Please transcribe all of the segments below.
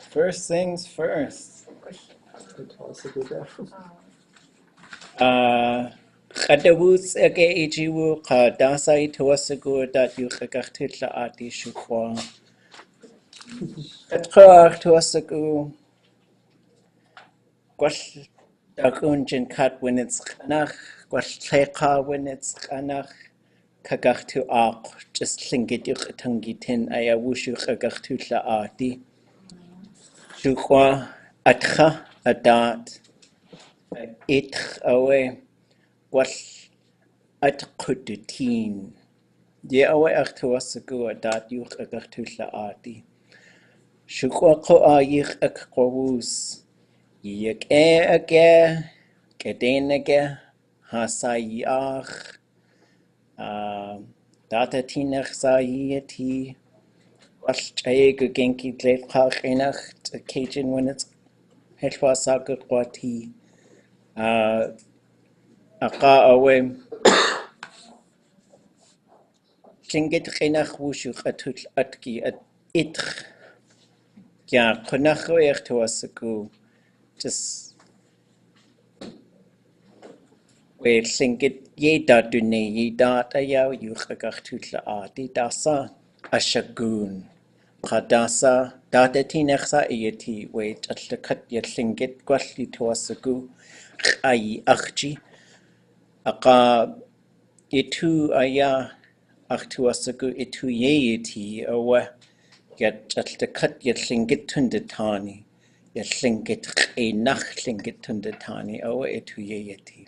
First things first. Kadawus ake ijiwu kadasa ituasagu dat yukakatitla ati shukwa. Katkar tuasagu kwash dakunjin kat when it's kanach, kwash tleka when it's kanach, kagachtu ak, just Tlingit yukatangitin ayawushu kagachutla ati. Shukwa atcha adat, itch away. Wash at kudutin. Ye away achtuasagu adat yuch agartula adi. Shukwako a yich akwus. Yek age, kedenege, hasayach, datatinach sayeti. Wash chayeg genki dlepach enach, the Cajun when it's hetwasakwati. Aka away. Tlingit chinach wushu atut atki at itch. Ja, konacho ertuasaku. Just we Tlingit ye datune ye data yaw yuchagachutla adi dasa ashagun. Kadasa data tinexa ieti we atlakat ye Tlingit gwalli tuasaku. Ayi achji. Aka itu aya achtuasaku itu yeeti awa. Get at the cut yet Tlingit tundatani, yet Tlingit nach Tlingit tundatani, owe etu yeti.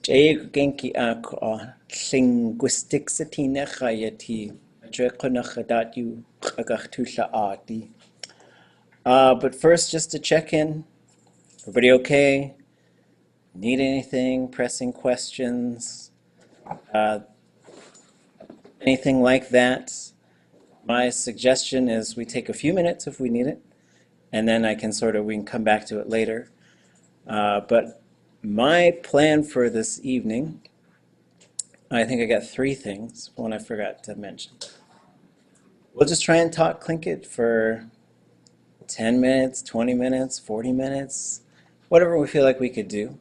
Jay genki akra, linguistics atine chayeti, drekonachadat you agachtusha adi. But first, just to check in, everybody okay? Need anything? Pressing questions? Anything like that? My suggestion is we take a few minutes if we need it, and then we can come back to it later. But my plan for this evening, I think I got 3 things, one I forgot to mention. We'll just try and talk Tlingit for 10 minutes, 20 minutes, 40 minutes, whatever we feel like we could do.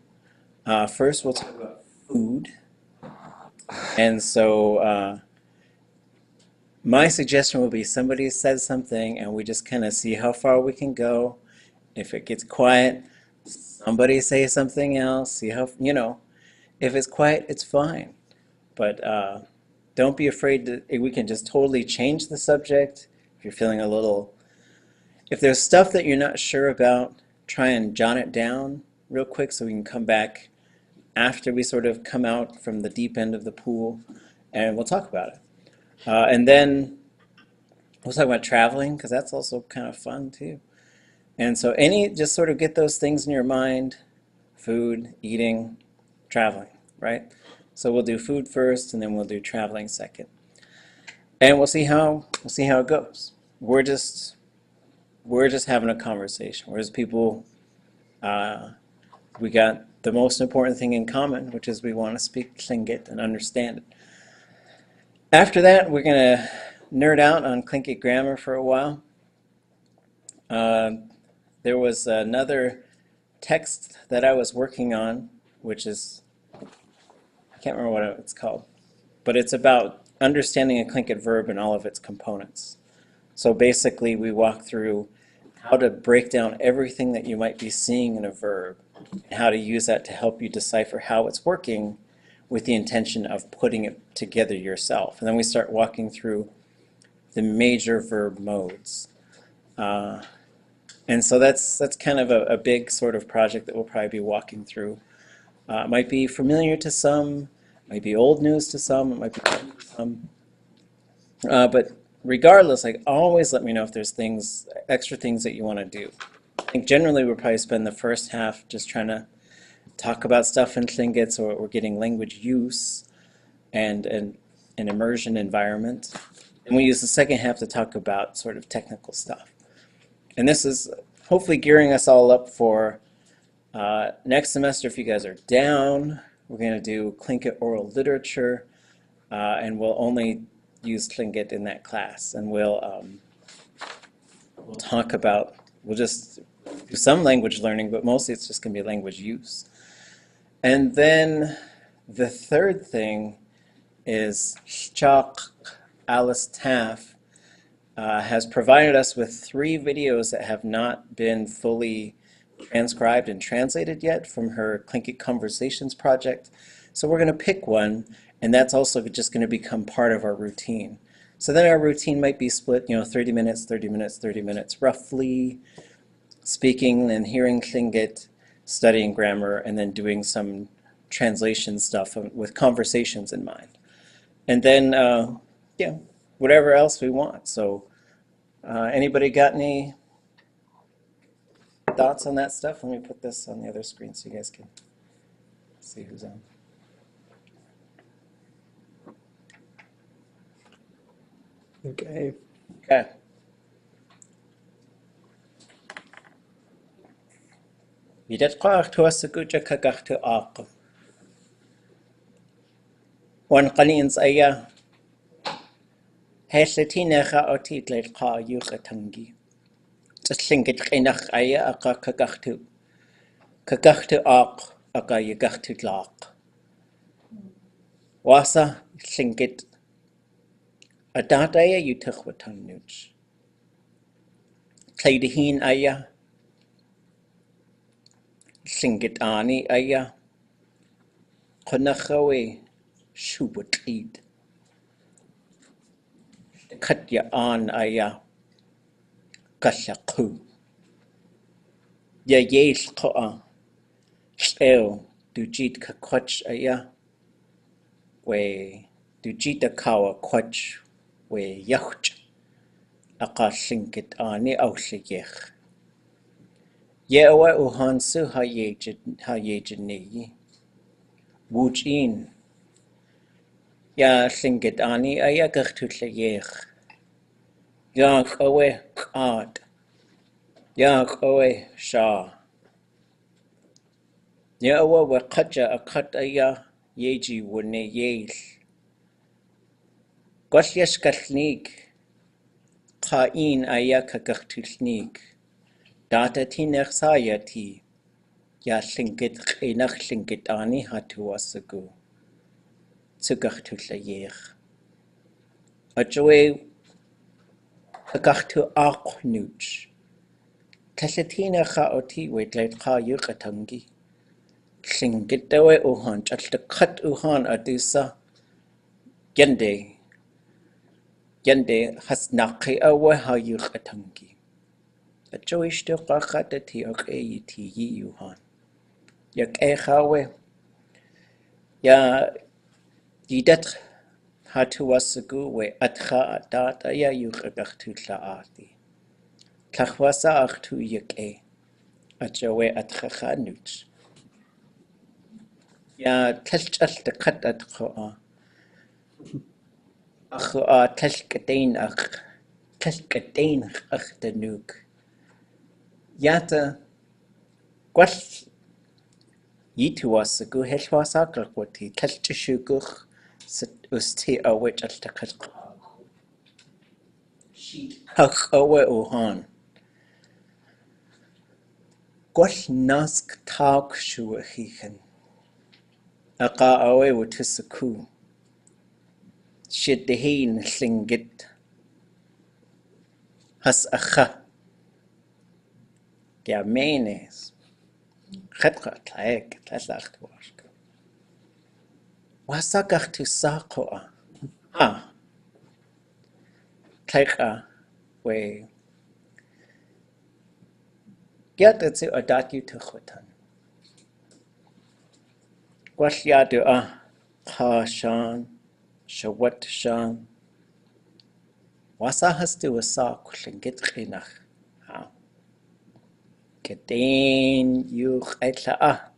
First, we'll talk about food. And so my suggestion would be somebody says something and we just kind of see how far we can go. If it gets quiet, somebody say something else, see how, if it's quiet, it's fine. But don't be afraid that we can just totally change the subject. If you're feeling if there's stuff that you're not sure about, try and jot it down real quick so we can come back after we sort of come out from the deep end of the pool and we'll talk about it. And then we'll talk about traveling because that's also kind of fun too. And so just sort of get those things in your mind: food, eating, traveling, right? So we'll do food first and then we'll do traveling second. And we'll see how it goes. We're just having a conversation. We're just people, we got the most important thing in common, which is we want to speak Tlingit and understand it. After that, we're going to nerd out on Tlingit grammar for a while. There was another text that I was working on, which is, I can't remember what it's called, but it's about understanding a Tlingit verb and all of its components. So basically, we walk through how to break down everything that you might be seeing in a verb, and how to use that to help you decipher how it's working with the intention of putting it together yourself. And then we start walking through the major verb modes. And so that's kind of a big sort of project that we'll probably be walking through. It might be familiar to some, might be old news to some, it might be new to some. But regardless, always let me know if there's extra things that you want to do. I think generally we'll probably spend the first half just trying to talk about stuff in Tlingit, so we're getting language use and an immersion environment. And we use the second half to talk about sort of technical stuff. And this is hopefully gearing us all up for next semester. If you guys are down, we're going to do Tlingit oral literature. and we'll only use Tlingit in that class, and we'll talk about, we'll just do some language learning, but mostly it's just going to be language use. And then the third thing is Chuck Alice Taff has provided us with 3 videos that have not been fully transcribed and translated yet from her Tlingit Conversations project. So we're going to pick one, and that's also just going to become part of our routine. So then our routine might be split, 30 minutes, 30 minutes, 30 minutes, roughly speaking and hearing Tlingit, studying grammar, and then doing some translation stuff with conversations in mind. And then, whatever else we want. So anybody got any thoughts on that stuff? Let me put this on the other screen so you guys can see who's on. Okay. Okay. Videt qaq tuasaguja kagachtu aq. Wan qalins aya. Heslatinekha otit leit qa yuqatangi. Tlingit qinach aya aqa kagachtu. Kagachtu aq aqa yagachtu tlaq. Wasa tlingit adat aya yutachwatan nuch. Tleidihin aya. Tlingit ani aya. Qanachawe shubutid. Katya an aya. Kashaqu. Ya yesh qa'a. Sh'el dujit kakwach aya. We dujita kawa kwach. We yachch. Aqa tlingit ani awshayech. Yewa uhansu hayejini. Wujin. Ya tlingit ani aya gachtutlayech. Ya qawe qad. Ya qawe shah. Yewa waqaja aqat aya yeji wune yel. Gwasyash kalnig. Qa'in aya kagachtulnig. Data tinech sayati. Ya tlingit qinach tlingit ani hatuwasagu. Tsugachtutlayech. Ajowe kagachtu aqnuch. Tallatina oti waitlait qa yuqatangi. Tlingit dawe uhan chaltakat uhan adusa. Yende hasnaqi awe ha yuqatangi. Ajowe shtu qaqatati oqeyiti yi uhan. Yak echawe. Ya yidat hatuwasagu we atcha adat aya yuqagachtu tlaati. Tlachwasa achtu yake. Ajowe atcha nuch. Ya tlalchaltakat atchoa. Achoa tlalkatein ach danuk. Yata gwall yituwasagu helwasakalkwati tlalchishuguch usti awich altakat. Hach awe uhan. Gwall nask tauk shuahichen. Aqa awe wutisaku. Shiddehin tlingit. Has acha. Ya menes. Khatra tlaek tlacht washka. Wasagachtu sakoa. Ha. Tlaika we. Yatatsu adatyu tukhwatan. Gwashyadu ha shan. Shawat shan. Wasahastu wasak tlingit qinach. Ha. Kedin yuch etla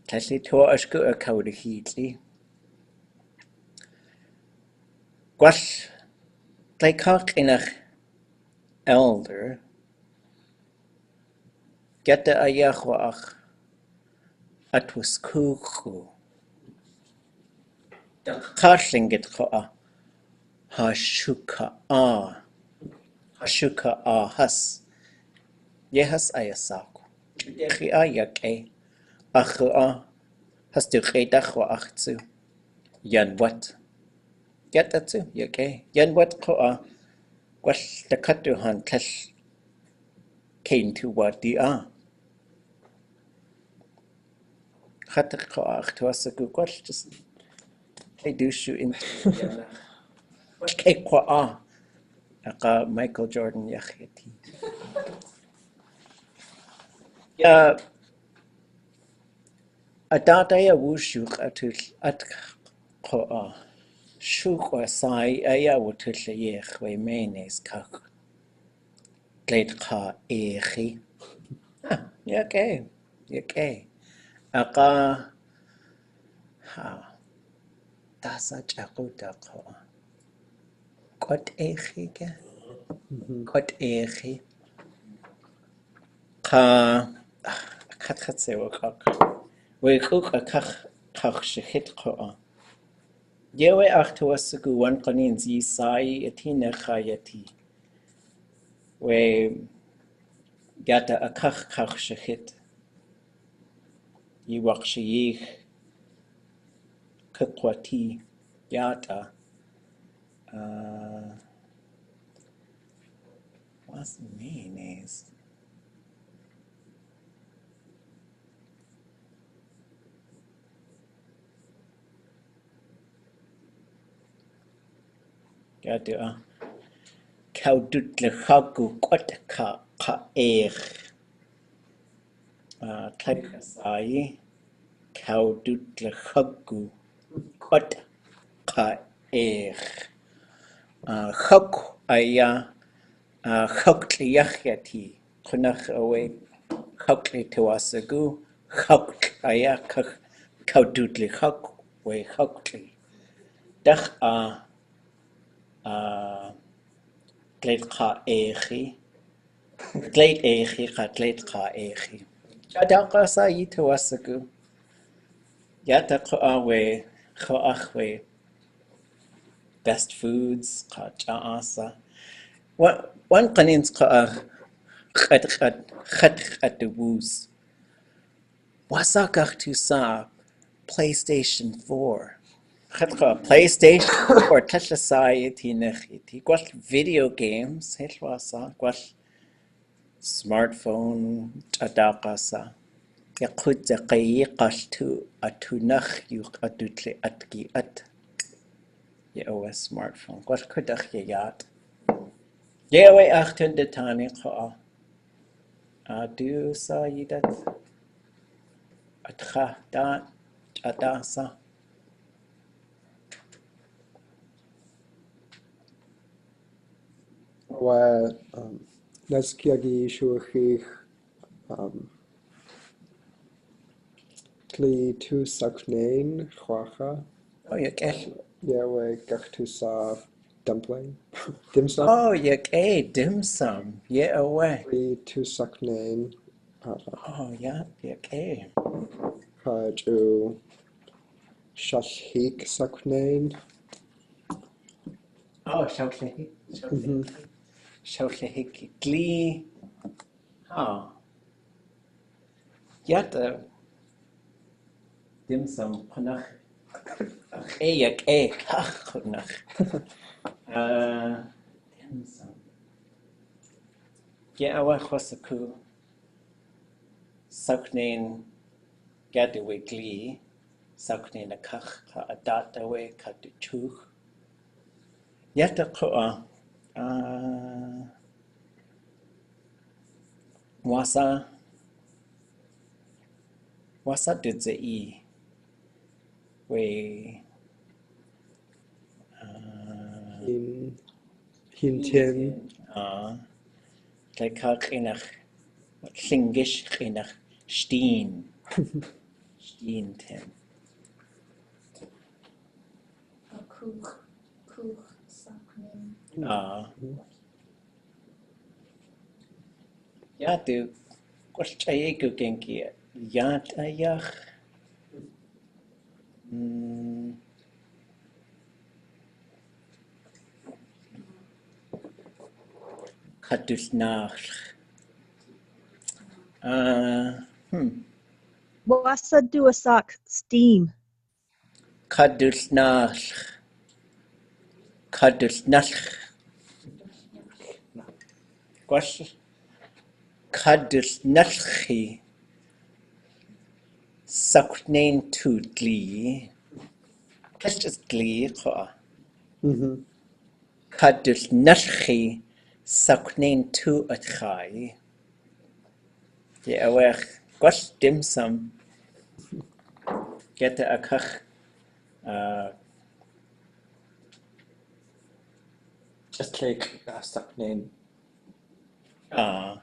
Tali to ashku a cowdy heatly. Gwash Tlaikach inach elder. Geta ayachwach atwas kuku. Tlingit koa. Hashuka a. Hashuka a has. Yehas ayasaku. Dechi a yake. Achu a. Has tu gedachwa achtu. Yan wat. Yatatu yake. Yan wat koa. Wash the katuhan tesh. Kain tu wat di a. Hatak koa achtuasaku. Wash just. They do shoot into. Wash ke koa. Aka Michael Jordan yacheti. Ya. Adadaya wushuk atul at koa. Shuk or sai aya wutul yech we menes kak. Gleit ka echi. Yake. Yake. Aka ha. Dasa chakuta koa. Kot echi ke. Kot echi. Ka. Kat sewa kak. We cook a kach shechit koa. Yewe achtuasagu wan kanin zi sai eti nechayati. We gata a kach shechit. Yiwak sheyich kakwati yata. What's the name is? Gata kaudut lechagu kwat ka ich. Tlekasai kaudut lechagu kwat ka ich. Chok aya chokli yachyati. Kunach away chokli tuasagu. Chok aya kaudutli chok way chokli. Dach gleit ka echi. Gleit echi ka echi. Jadaka sa yituasagu. Yata ko awe choachwe. Best foods ka jaasa. One kanins ka chat at the woos. Wasakach tu sa PlayStation 4. Chatcha PlayStation 4 tlasai iti nechiti. Gwal video games hitlwasa. Gwal smartphone adakasa. Yakut zakayiqash tu atunach yuk adutle atki at. OS smartphone. Gwal kudach yayat. Yewe achtun de tani ka. Adu sa yidat. Atcha dat adasa. Wa naskiagi shuachich Tli tu saknain chwacha. Oh, yake. Yawe gachtu sa dumpling. Dim sum. Oh, yake dim sum. Yeah, away. Tli tu saknain. Oh, yeah, yake. Haju shashik saknain. Oh, shawlehik. Shawlehik glee. Oh. Yata dim sum panach. Yake kach panach. Dim sum. Yeah, away chosaku. Saknain gadewe glee. Saknain a kach ka adatawe ka duchuch. Yata koa. Wasa did the e we Hintin. like kinach Tlingish kinach steen tin. Kuch saknin. Yatu kwachayeku genki yat ayach Kadusnach. Wasa duasak steam. Kadusnach. Kadusnach. Gwash. Kadusnachi. Saknain tu glee. Qu'est-ce que glee, quoi? Mm-hmm. Kadusnachi. Saknain tu atchai. Yeah, well, gwash dim sum. Get a kach. Just like stuck name. Well,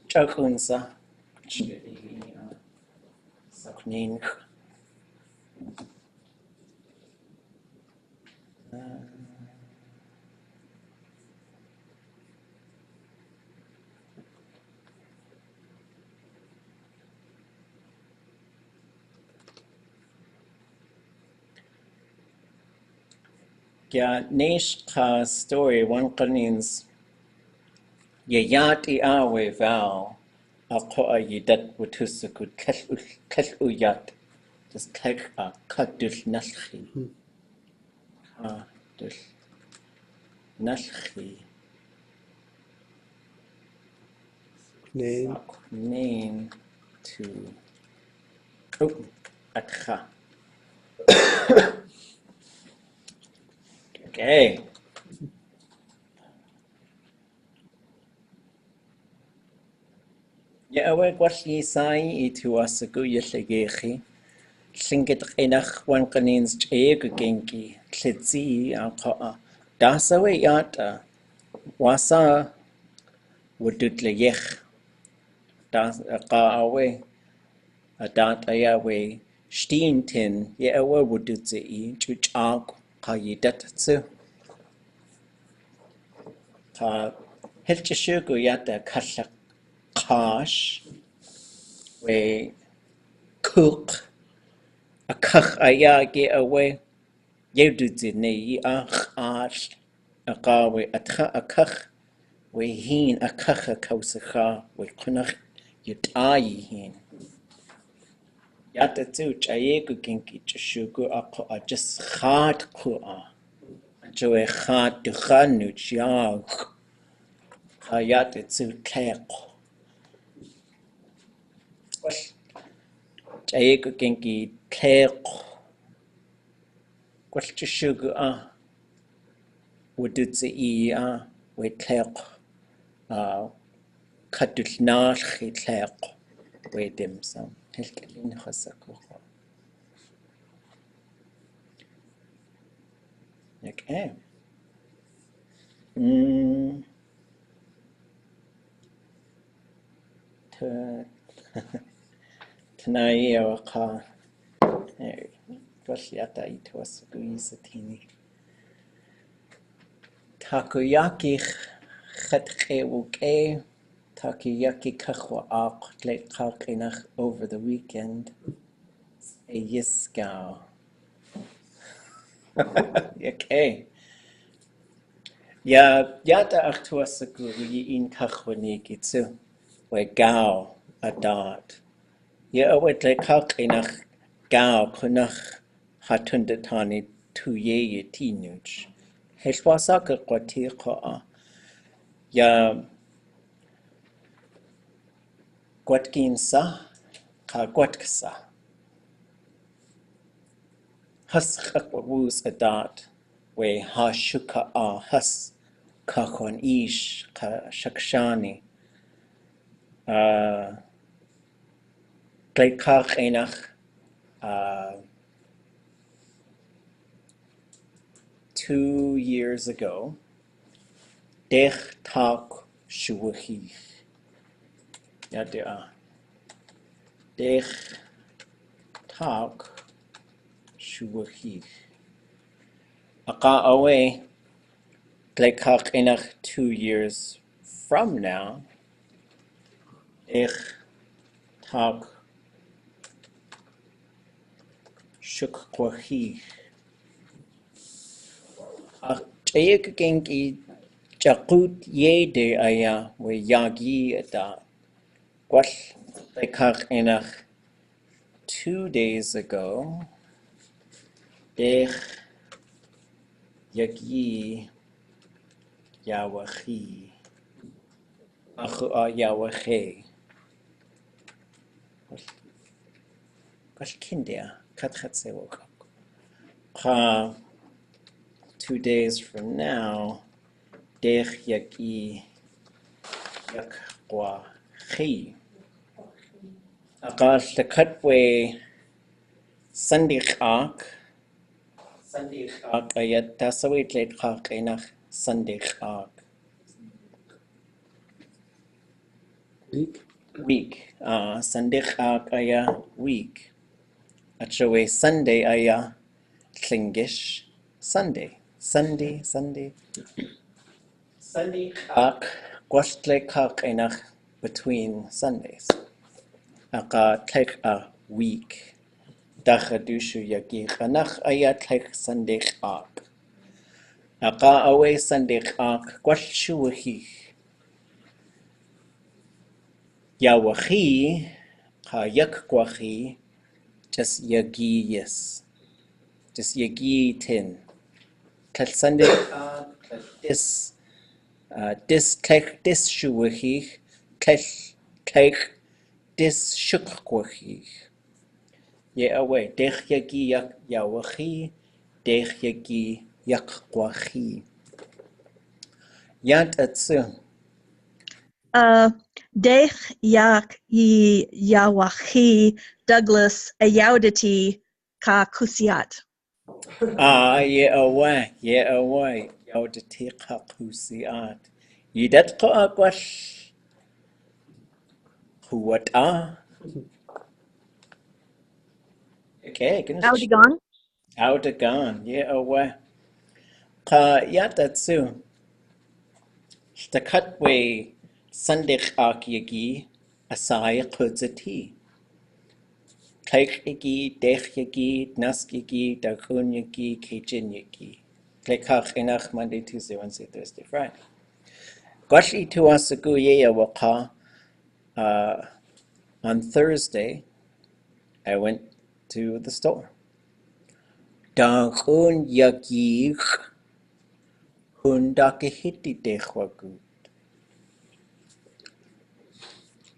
Chakunsa. Saknain. Yeah, Nish ka story one kanins yayat awe val ako yidat wutusukut kel uyat just kek a kadul nalchi kadul nalchi Name. name to oh atcha. Okay. Yeah, awe gwalli sai I tu asagu yillegechi. Tlingit inach wan kanins cheg genki tlitzi a dasawe yata wasa wudut yech das awe a dat ayawe stintin ye awe wudut ze I chuchak ka yidat tsu ka helchishugu yata kallak kash we cook a kach ayage awe yewdut ze ne a khash a kawe a kach we hin a kacha kausacha we kunach yutayi hin. Yata tu chayegu kinki chashugu ako a just khat kua. Joe khat dukhanu chiag. Hayata tu kek. Chayegu kinki kek. Kwash chashugu a. Wudutsi I we kek. Kadulnach kek. We dim sum. Helkelin khasaku. Okay. Tanai awaka. Twashiata ito asugui tini. Takoyaki chetchewuke. Takoyaki kachwa ak late kalkinach over the weekend. A yiskau. Okay. Ya yata achtua saguru yi in kachwaniki tsu. We gao a dot. Ya awet le kalkinach gao kunach hatundatani tu ye tinuch. Heshwasaka kwati ko ya kwatkinsa ka kwatksa. Hus chakwawus a dot. We ha shuka hus kakon ish ka shakshani. Gleikach enach 2 years ago. Dech tak shuwahi. Ja, Dech tak shuwahi. Aka away. Gleikach enach 2 years from now. Dech tak shukwahi. Chayek genki Chakut yede aya we yagi ada. Gwall lekach enach 2 days ago. Dech yagi yawachi. Achu a yawache. Gwall kindia. Kat sewok. 2 days from now. Dech yagi yakwa chi. Akal the cutway Sunday ark. Sunday ark ayat tasawit late ark enach Sunday ark. Week. Sunday ark aya week. Actually Sunday aya Tlingish Sunday. Sunday. Sunday ark gwastle ark enach between Sundays. Aka take a week. Dachadushu yagi chanach ayat like Sunday ark. Aka away Sunday ark gwashuhi. Yawahi ka yakwahi just yagi yes. Just yagi tin. Tel Sunday ark dis take dis shuhi take dis shukwahi. Ye away dech yagi yak yawahi dech yagi yakwahi. Yant atsu. Dech yak yi yawachi Douglas ayaudati ka kusiat. Ye away. Yaudati kakusiat. Yidat ko agwash. Huwat Okay, goodness. Audigon. Audagon. Ye away. Ka yant atsu. Stakatwe sandich ak yagi asaya kudzati. Kaik yagi, dech yagi, nask yagi, dakun yagi, kejin yagi. Klekach enach Monday, Tuesday, Wednesday, Thursday, Friday. Gwashi tuasagu yeya waka. On Thursday, I went to the store. Dakun yagi hundakehiti dechwagu.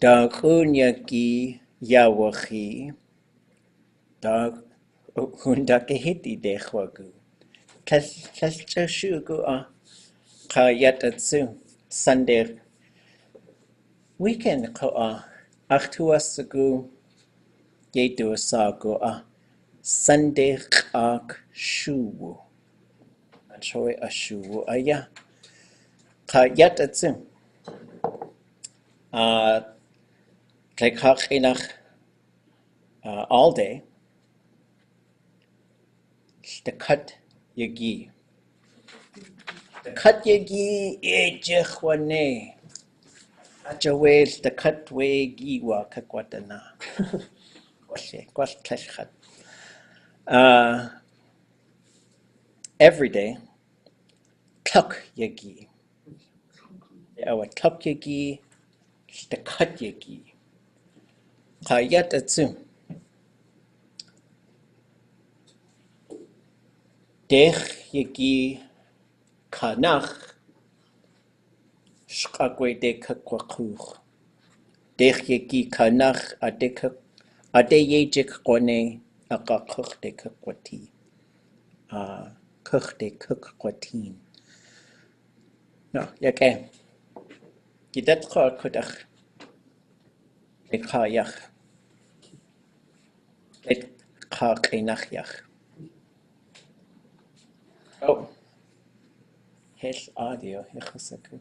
Dakun yagi yawachi. Dag hundakehiti dechwagu. Kastashugu kayatatsu. Sunday weekend ko achtuasagu yedu sagu Sunday ak shuwu. Achoy ashuwu aya. Kayatatsu. Klekach enach all day. The cut yagi. The cut yagi ejechwane. Achawel the cut way giwa kakwatana. Kwash kleshchat. Every day, tuk yagi. Awa tuk yagi, the cut yagi. Kayat atsu. Dech yagi kanach. Shkakwe de kakwakuch. Dech yagi kanach adekak. Ade yejik kone akakuch de kakwati. Kuch de kakwatin. No, yake. Gidat ko kudach. Ekayach. Ek kakinachyach. Oh. Hell audio. Hechasaku.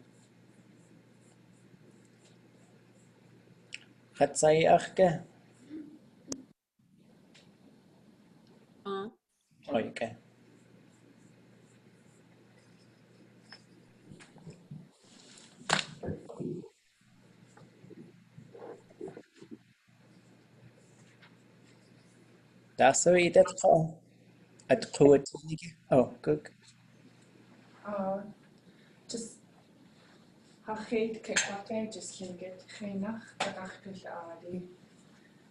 Hatsai achke. Oh, okay. That's so it at all. At quote. Oh, good. Just Hachid Kekate, just Tlingit, Chenach, Kakachtul Adi.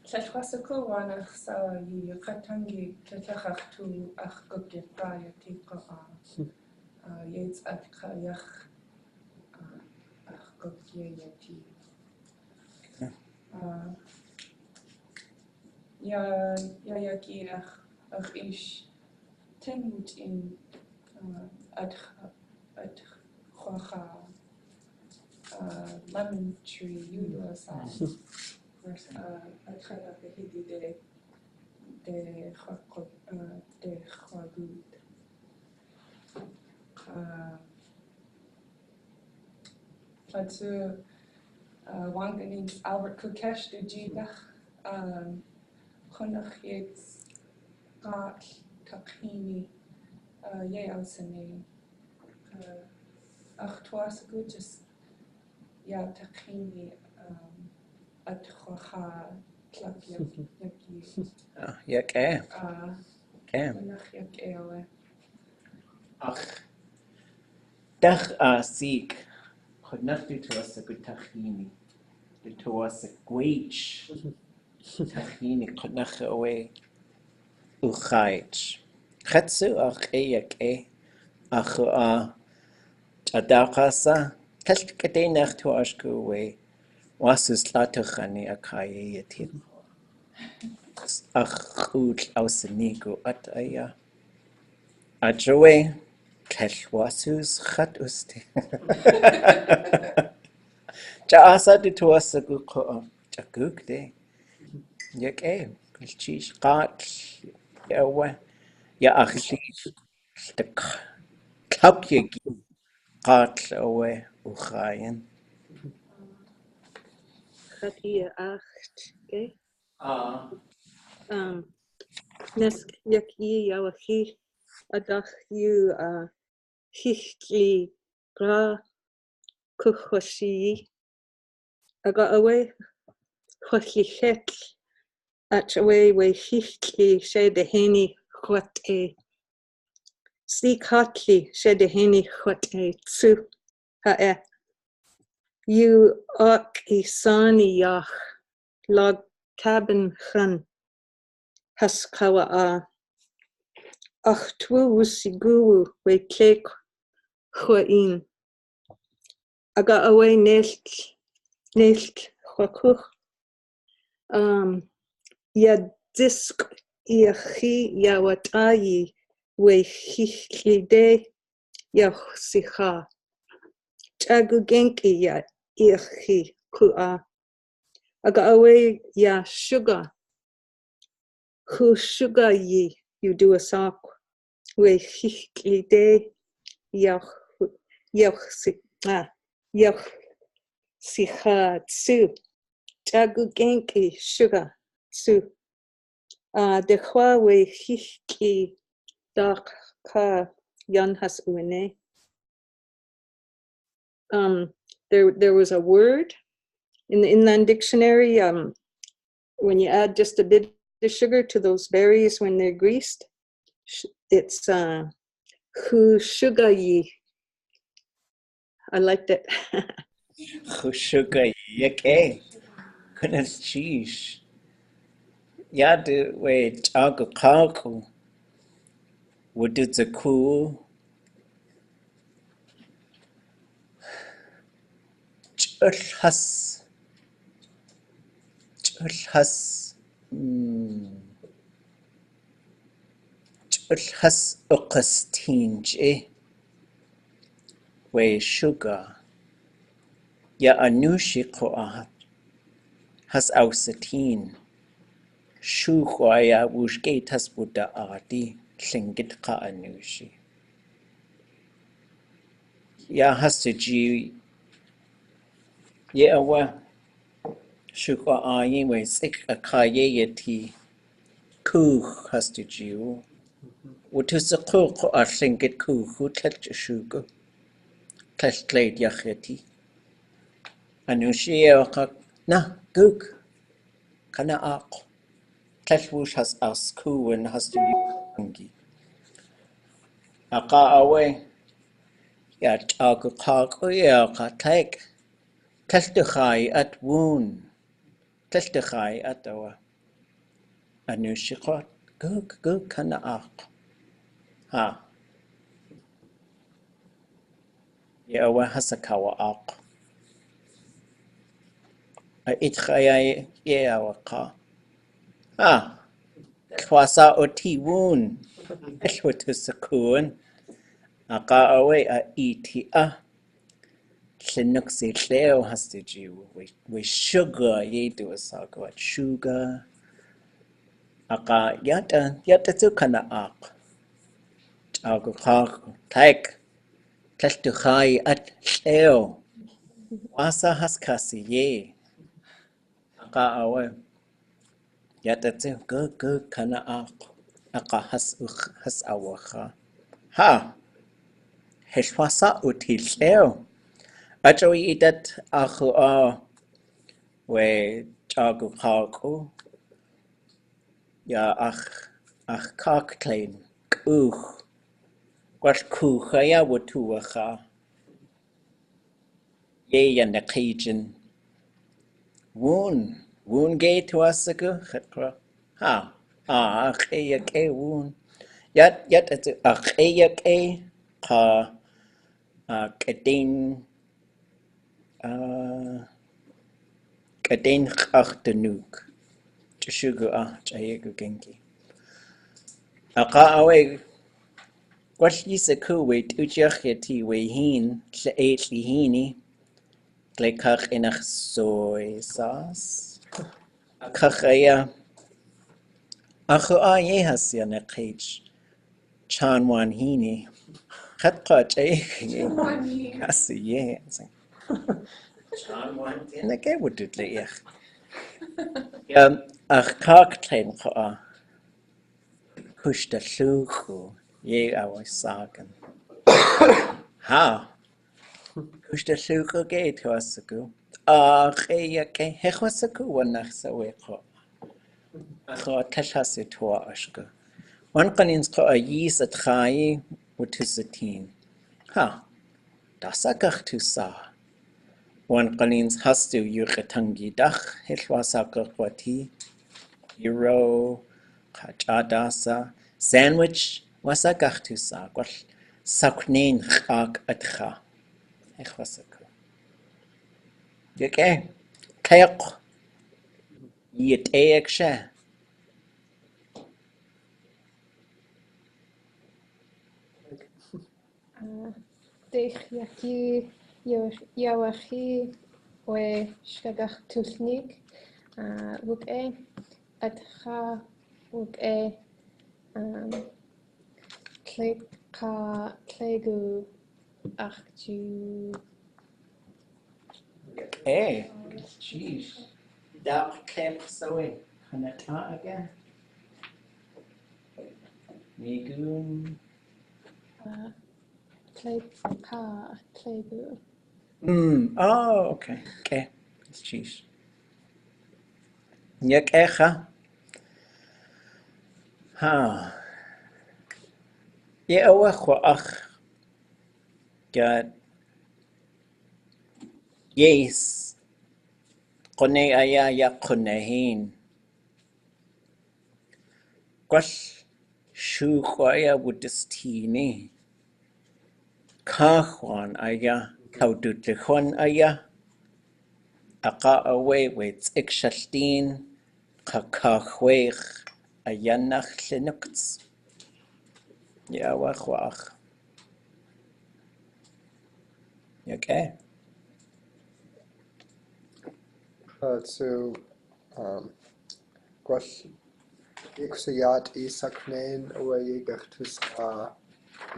Tlachwasako Wanach Sa Yi Katangi, Tlachachtu Ach Gokita Yatika Yates at Kayach Ach Gokia Yati. Ya Yaki Ach Ish Tenmut in at Khocha lemon tree Yudo Sa. At Khata Hidi de Khagud. Platu Wanganings Albert Kukesh de Jidach Khonach Yates Gat Takini Ye Alsene Ach Twasagu just Ya Takini at Khocha Tlak Yaki Yake. Okay. Khonach Yak Ewe. Ach. Dach seek. Could not do to us a good tachini. Do to us a gwage. Tachini could not away. Uchait. Chetsu ach yake. Ach Adakasa. Kate nach to ashku away. Wasus latachani akaye yatin. Ach ut ausenigo at aya. Ajoe. Kesh wasus chat uste. Asa de to us a good chakuk de. Yake. Pilchish gat. Yawa. Ya achli. The club yagi. Gat away. Uchayan. Katia acht, okay? Ah. Nesk yaki yawahi adach you hichli gra kuchoshi aga away hoshi het at away we hichli she de heni hote seek hotly she de heni hote tsu ha you ok isani yach log cabin chan haskawa ach twu wusigu we cake chuin aga away nelt chwakuch ya disk iachi ya watayi we chichlide ya sicha chagu genki ya iachi kua aga away ya sugar who sugar ye you do a sock we chichlide ya sicha tsu chagu genki sugar tsu de we hichki dak ka yan has uene. There was a word in the Inland Dictionary. When you add just a bit of sugar to those berries when they're greased, it's hu sugar ye. I liked it. Khushuka yake. Couldn't cheese. Yadu we chagu kaku. Would it a cool? Chulhas. Chulhas. Chulhas uqastinj. We sugar. Ya anushi koahat. Has ausatin. Shukwaya wushgate has Buddha adi. Tlingit ka anushi. Ya has to ji. Ya wa. Shukwa ayin we sik akaye yeti. Ku has to jiu. What is the cook or tlingit ku who tlet shugo? Tlet glade yacheti. Anushi na gook. Kana ak. Tletwush has as ku and has to be Aka away. Ya chagu kaku ya ka take. Tashtuchai at woon. Tashtuchai at awa. Anushikot. Go kana ak. Ha. Yawa hasakawa ak. A itchaya yawa ka. Ha. Twasa oti woon. Eshwatusakun. Aka away a iti a. Chinukse leo has to do with sugar. Ye do a sago at sugar. Aka yata tu kana ak. Ago kak. Taik. Tashtuchai at leo. Wasa haskasi ye. Aka away. Yata tu go kana ak. Aka has awacha. Ha. Heshwasa uti leo. Acho idat aku we jagu kaku ya ach kaklein kuch wat kucha ya wutuacha ye ya na kajin woon gay to asaku hetra ha ya ke woon yat at ya ke ka kadin kadin achtenuk Chishugu chayegu genki. Aka awe what yisaku we tuchacheti we hin lihini glekach inach soy sauce. Akachaya Achu yehas ya nekich chan wan hini. Hatka chay kasi ye. Chan wan neke wudut leich. Ach kakten ka kushta luchu ye awa sagen. Ha. Kushta luchu ge to asaku. Ke hechwasaku wanach sa weko. Acho tashasi to ashka. One kanins ko a yis at chai wutusatin. Ha. Dasakach tu sa. One kanins hastu yukatangi dach hechwasaka kwati. Hero. Kachadasa. Sandwich wasakach tu sa. Kwal saknein chak at cha. Hechwasaku. Yake. Kayak. Yit eek sha. Deich yaki yawachi we shkagach tulnik wuk atcha wuk klegu achju Hey, jeez. That camp sewing. Hanata again. Migun. klegu. Oh, okay. Okay. It's cheese. Yak echa. Ha. Ye awa kwa ach. Gat. Yes. Kone aya ya konehin. Kwash. Shu kwaya wudistini. Kahwan aya. Kaudutlichwan aya. Aka away with ikshaltin. Kakachweich. Ayanach linukts. Yeah, wach. Okay. So, gwash iksayat isaknain away gachtus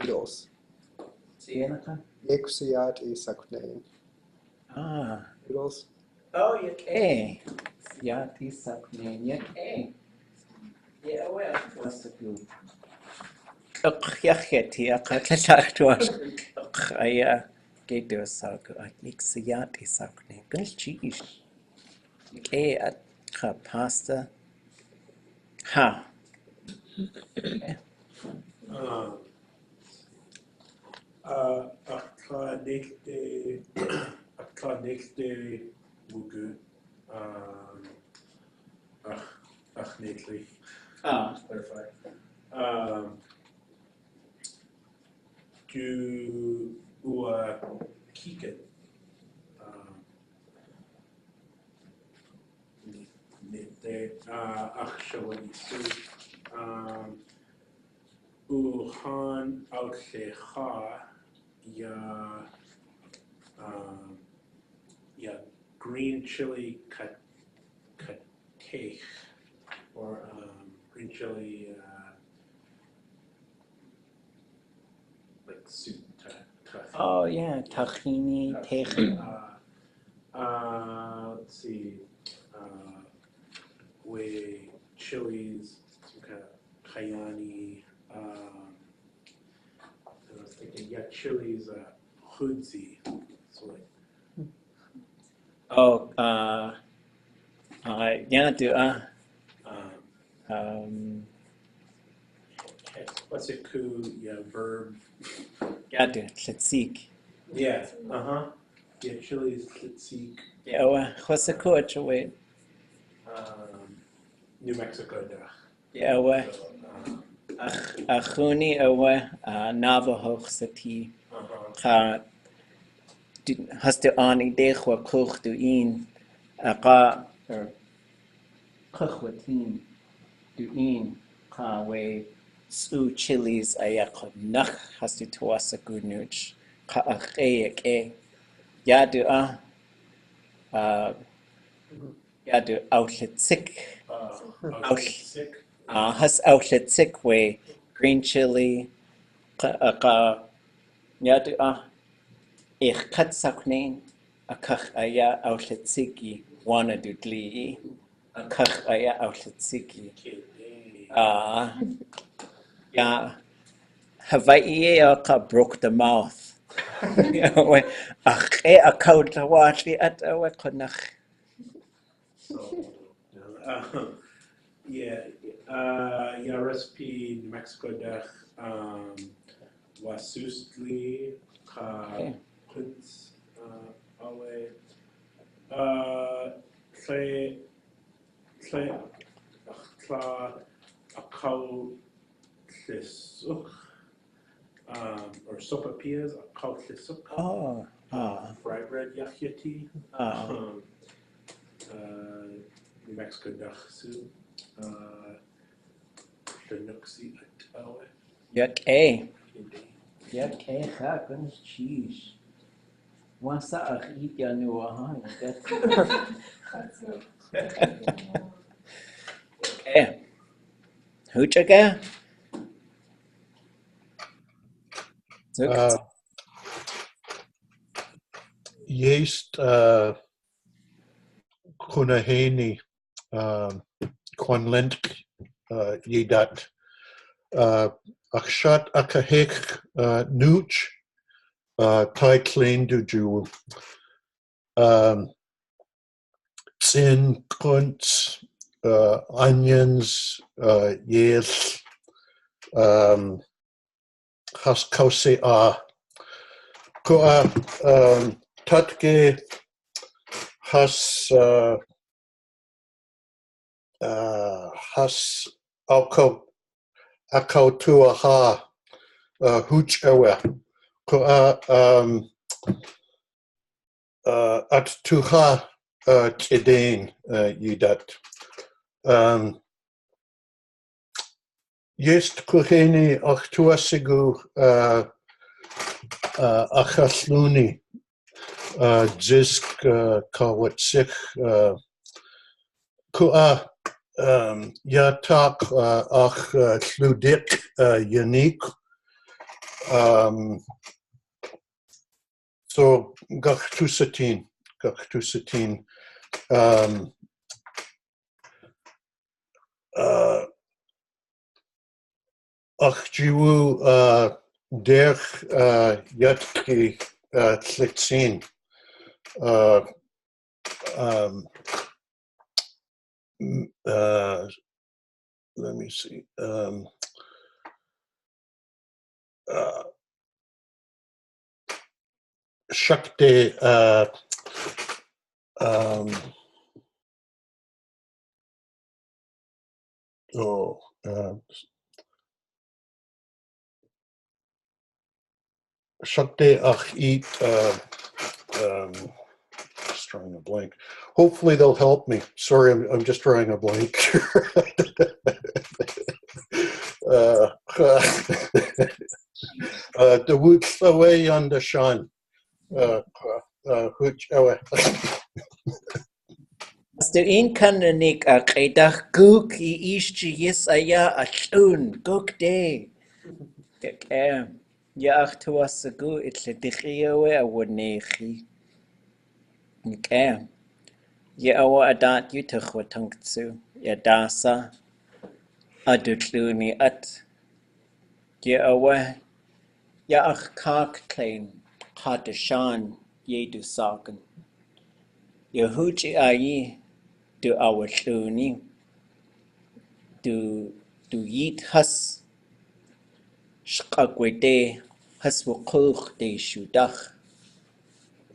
idos. Iksayat isaknain Ah. idos. Oh, okay. Yati sakne. Okay. Yeah, well, what's the good? Yacheti, akatlatatuas. Aya. Gedo saku. Iksayati sakne. Good cheese. Okay, at pasta. Ha. Tlanekte Wugu. Achnetli. Clarify. Du ua kiket. Nete achshawanisu. Uhan outlecha ya ya green chili katech or green chili like soup. Oh yeah, tahini, teh. Let's see. With chilies, some kind of cayenne. And I was thinking, yeah, chilies, hudzi. So like, Oh, yeah, do what's it called? Yeah, verb. yeah, do tzatziki. Yeah, yeah, chilies, tzatziki. Yeah, what's the coach? Wait. New Mexico, Yeah, achuni Navajo sati. Hast du an idee wat koch du in ka koch wat in du in ka we su chilies ayak nach hast du toasa good nuch ka ke ja du ja du outlet sick sick. has outlet sick way green chili ka ja du ich kat saknein a kach aya outlet siki wana du dli a kach aya outlet siki yeah Hawaii ka broke the mouth ach a code la watli at a konach So, yeah, yeah, recipe New Mexico dech wasustli ka kunz ale tle tle tla akau tlisuk or sopapillas akau tlisuk oh fried bread yachyati New Mexico dech soup Nuxie ale. yak a yak a ha guns cheese wasa a eat ya nu ha That's it. okay huchaga Yeast kunaheni kwanlent yedat akshat akahek nooch tai klein du jewel sin kunts onions yes has kause koa tatke has has akau tuaha huch ewe koa at tuha kidane yudat jest kuheni ach tuasigu achasluni jisk kawatsik kua yatak ach sludik unique so gachtusatin ach jiwu derch yatki tlitsin let me see shakte Um, oh, Shakti ach eat. Just drawing a blank. Hopefully they'll help me. Sorry, I'm just drawing a blank. The woods away on the shan. As du een kan en ik edag gook I ishchi yes aya a chun gook day. Kek ja ach tu as a go itle dichiowe a wonechi. Kek ja awa adat yutach watangtsu. Ja dasa adutluni at. Ja awa ja ach kak klein had shan ye du sagen. Ja huji ayi du awa tluni. Du yit has shqagwede has wukuch de shudach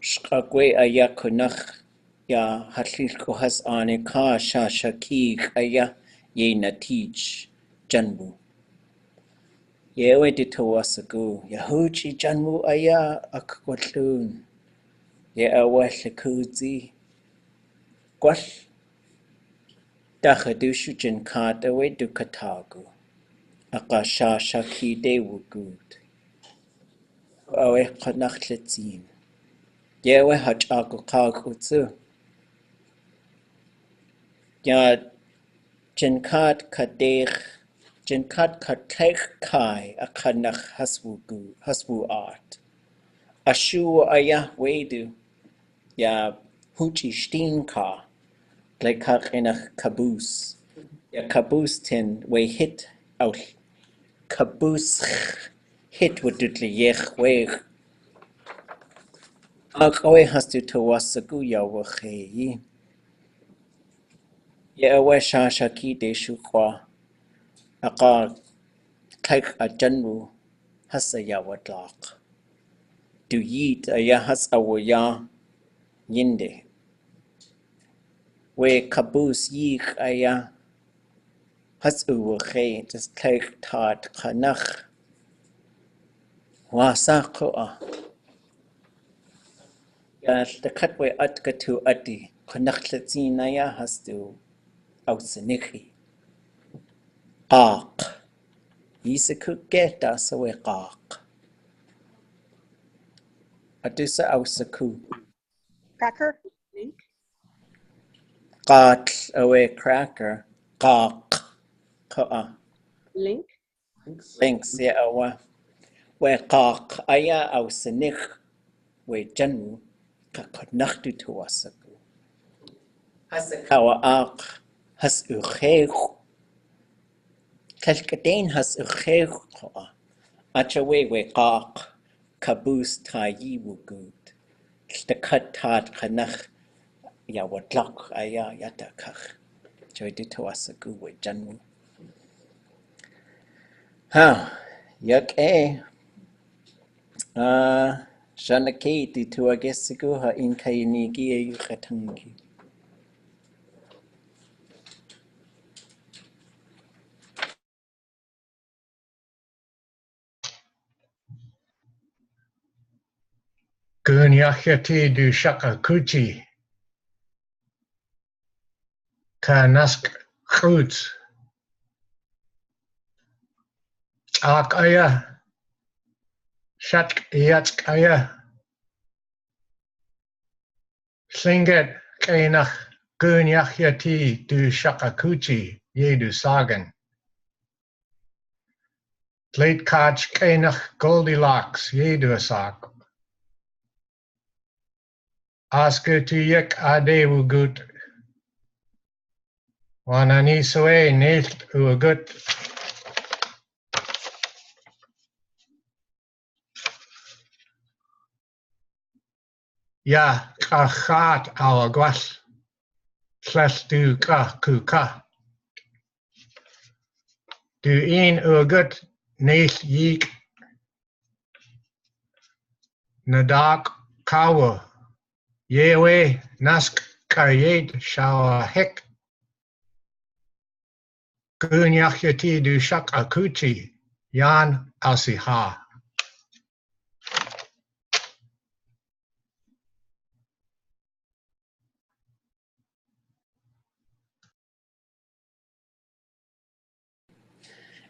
shqagwe aya kunach ya hatlilko has ane ka shashakik aya ye natij janbu yewe de tawasagu yahuchi janbu aya akwatlun ye awashakuzi gwal dachadushu jinkat awe dukatagu akashashaki de wugud awe qanachletzin yewe hachako kagutsu ya jinkat kadech jinkat katek kai akanach haswu art ashu aya wedu ya huchi stinka lekach enach kabus ya kabus tin we hit out kabus hit wudutli yech we akawe hastu tawasagu ya wacheyi ya we shashaki de shukwa aka kaik a janru hasa ya wadlaq du yit aya has awaya yinde we kabus yik aya has uwache just kaik tat kanach wasako a ya the katwe atkatu ati kanach letzina ya has du ausniki qaq yisaku geta sawe qaq adusa ausaku Cracker? qatl awe cracker qaq ka'a Link. links ya awa we qaq aya ausanik we janu ka konachtu tawasaku hasakawa aq has ukhekh kalkaden has ukhekh qa'a achawe we qaq kabus tayi wugud Stakatad kanach ya watlak aya yatakach joy du tawasaku we janu ha yak shanake di tuagesiku ha inkainigi e yukatangi Gunyachati du shakakuchi. Kanask Krut. Akaya. Shatk Yatskaya. Tlingit Kainach Gunyachati du shakakuchi. Yedu Sagan. Late Kach Kainach Goldilocks. Yedu Sak. Asker tu yek adewugut. Wanani soe nicht uagut. Ja, kachat our gwas. Sles du ka kuka. Du een uagut. Nicht yik. Nadak kawa. Yewe nask karyet shawa hek. Gunyachyati du shak akuti. Yan alsiha.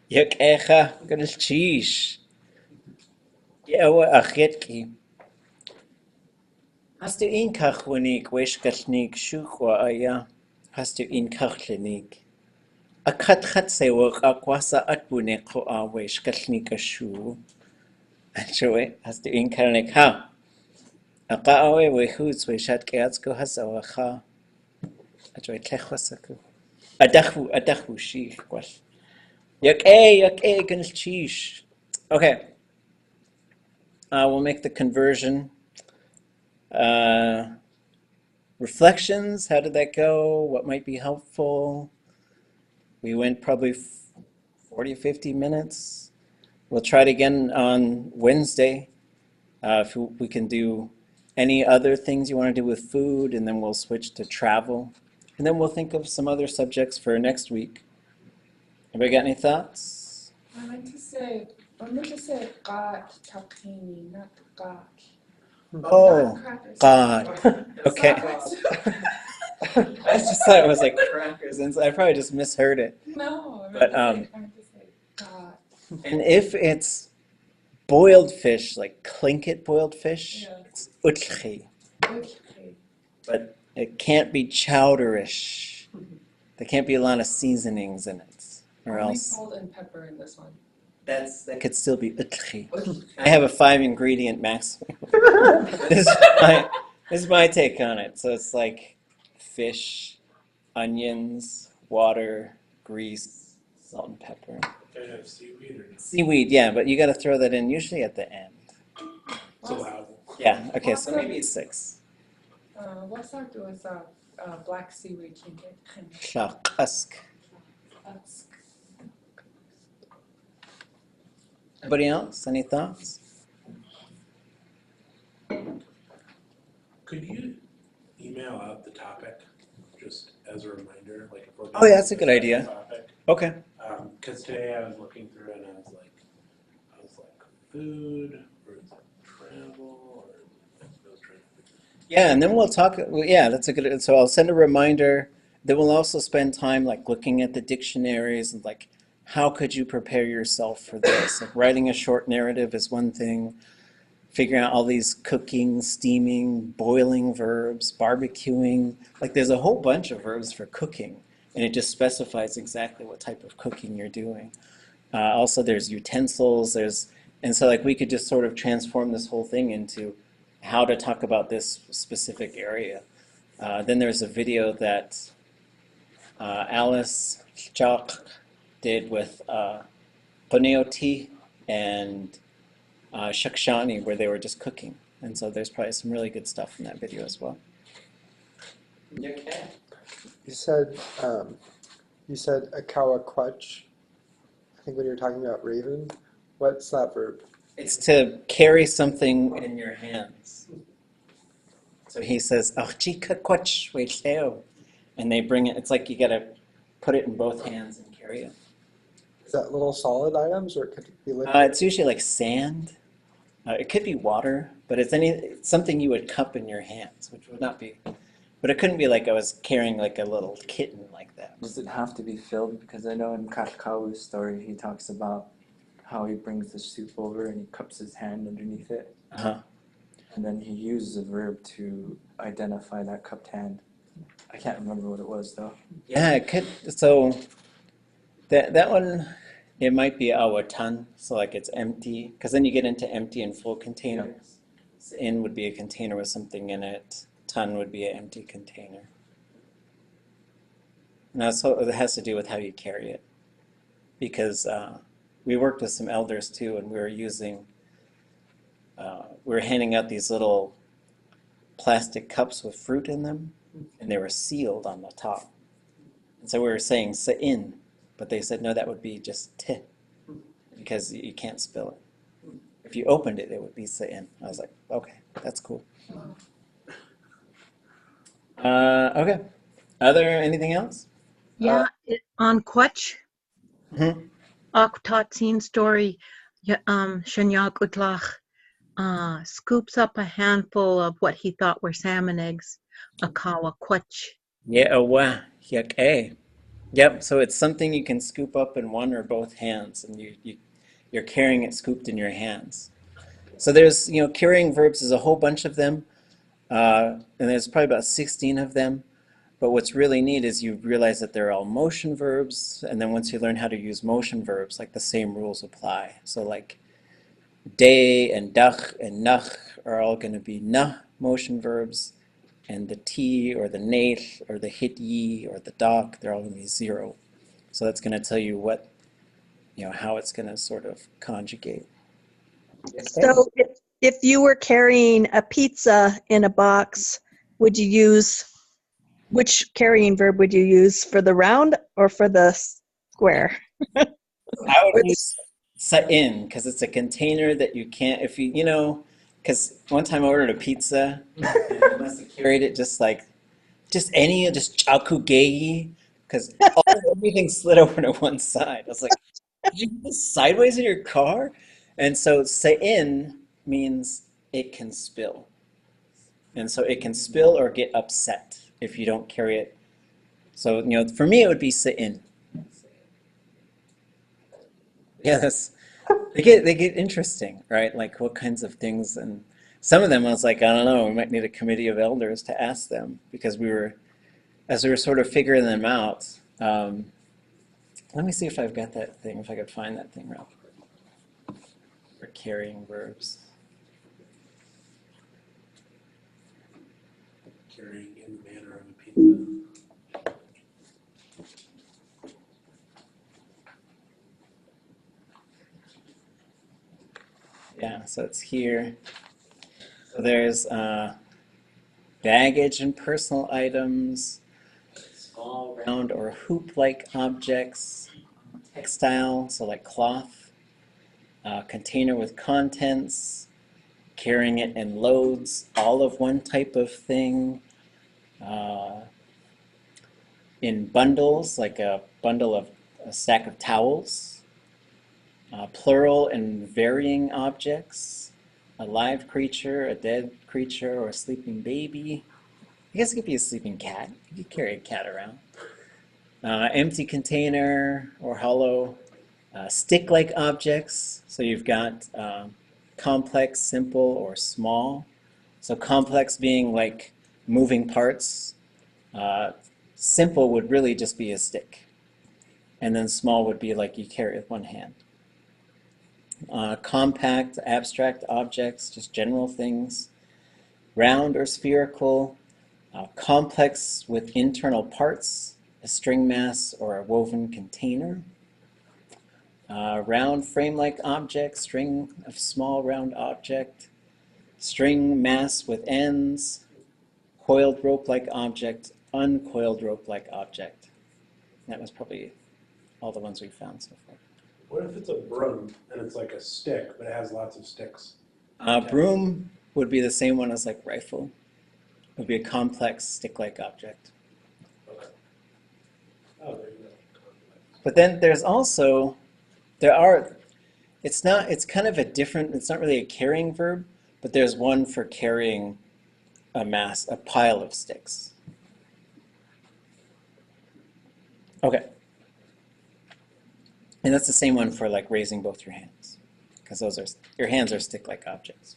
Yak echa gulchish. Yawa achitki. Hast du in kachwanik weshkatnik shukwa aya? Hast du in kachlenik? A kat sewak akwasa atbunek ko awesh katnik ashu. Anjoy, hast du in karnik ha? A ka awe wehuz weshat keatsko hasawacha. Anjoy tlechwasaku. Adachu shich kwash. Yak gulchish. Okay. We'll make the conversion. Reflections, how did that go? What might be helpful? We went probably 40, 50 minutes. We'll try it again on Wednesday. If we can do any other things you want to do with food, and then we'll switch to travel. And then we'll think of some other subjects for next week. Anybody got any thoughts? I meant to say got tahini, not got. Oh, Not crackers. God. Okay. I Sorry. just thought it was like crackers, and so I probably just misheard it. No, But, I meant to say got. And if it's boiled fish, like Tlingit boiled fish, Yeah. it's utchi. Okay. But it can't be chowderish. There can't be a lot of seasonings in it, or Only else salt and pepper in this one. that could still be utchi. I have a 5-ingredient maximum. This is my take on it. So it's like fish, onions, water, grease, salt and pepper. Kind of seaweed or not? Seaweed, yeah, but you got to throw that in usually at the end. It's allowable. Yeah, okay, so maybe it's 6. What's that was black seaweed Tlingit. Shakask. That's Anybody else? Any thoughts? Could you email out the topic just as a reminder? Like if we're Oh, yeah, that's a good gonna idea. topic? Okay. Because today I was looking through and I was like, food or is it travel or I was trying to think. Yeah, and then we'll talk. Well, yeah, that's a good. So I'll send a reminder. Then we'll also spend time like looking at the dictionaries and like how could you prepare yourself for this? Like writing a short narrative is one thing. Figuring out all these cooking, steaming, boiling verbs, barbecuing. Like there's a whole bunch of verbs for cooking, and it just specifies exactly what type of cooking you're doing. Also, there's utensils. And so like we could just sort of transform this whole thing into how to talk about this specific area. Then there's a video that Alice Chalk did with Poneoti and Shakshani, where they were just cooking. And so there's probably some really good stuff in that video as well. Okay. You said akawa quach. I think when you were talking about raven, what's that verb? It's to carry something in your hands. So he says, "Achika kwach weiteo," and they bring it. It's like you gotta put it in both hands and carry it. Is that little solid items, or it could be liquid? It's usually like sand. It could be water, but it's something you would cup in your hands, which would not be. But it couldn't be like I was carrying like a little kitten like that. Does it have to be filled? Because I know in Kakawu's story he talks about how he brings the soup over and he cups his hand underneath it. Uh-huh. And then he uses a verb to identify that cupped hand. I can't remember what it was though. Yeah, it could. So that one, it might be awatan. So like it's empty, because then you get into empty and full containers. So in would be a container with something in it. Tan would be an empty container. And that's it has to do with how you carry it, because we worked with some elders too, and we were handing out these little plastic cups with fruit in them, and they were sealed on the top. And so we were saying sa'in, but they said no, that would be just te, because you can't spill it. If you opened it, it would be sa'in. I was like, okay, that's cool. Okay. Anything else? Yeah, on Quetch, Mhm. Aktatzin story, Shanyak Utlach scoops up a handful of what he thought were salmon eggs, Akawa Quetch. Yeah, wah, yuck, Yep, so it's something you can scoop up in one or both hands, and you're carrying it scooped in your hands. So there's, carrying verbs is a whole bunch of them, and there's probably about 16 of them. But what's really neat is you realize that they're all motion verbs, and then once you learn how to use motion verbs, like the same rules apply. So like day and dach and nach are all going to be na motion verbs, and the t or the nate or the hit ye or the doc, they're all going to be 0. So that's going to tell you how it's going to sort of conjugate. So if you were carrying a pizza in a box, would you use, which carrying verb would you use, for the round or for the square? I would use sa'in because it's a container that you can't, if because one time I ordered a pizza and I must have carried it just chakugei because everything slid over to one side. I was like, did you put this sideways in your car? And so sa'in means it can spill. And so it can spill or get upset if you don't carry it. So, for me, it would be sa'in. Yeah, they get interesting, right? Like what kinds of things, and some of them I was like, I don't know, we might need a committee of elders to ask them because as we were sort of figuring them out. Let me see if I've got that thing, if I could find that thing real quick for carrying verbs. Carrying in the manner of a pizza. Yeah, so it's here. So there's baggage and personal items, small, round, or hoop-like objects, textile, so like cloth, container with contents, carrying it in loads, all of one type of thing, uh, in bundles, like a stack of towels, plural and varying objects, a live creature, a dead creature, or a sleeping baby. I guess it could be a sleeping cat. You could carry a cat around. Empty container or hollow. Stick-like objects. So you've got complex, simple, or small. So complex being like moving parts. Simple would really just be a stick. And then small would be like you carry with one hand. Compact, abstract objects, just general things. Round or spherical. Complex with internal parts, a string mass or a woven container. Round frame-like object, string of small round object. String mass with ends. Coiled rope-like object, uncoiled rope-like object. That was probably all the ones we found so far. What if it's a broom and it's like a stick, but it has lots of sticks? Broom would be the same one as like rifle. It would be a complex stick-like object. Okay. Oh, there you go. But then it's kind of a different, it's not really a carrying verb, but there's one for carrying a pile of sticks. Okay. And that's the same one for like raising both your hands, because your hands are stick-like objects.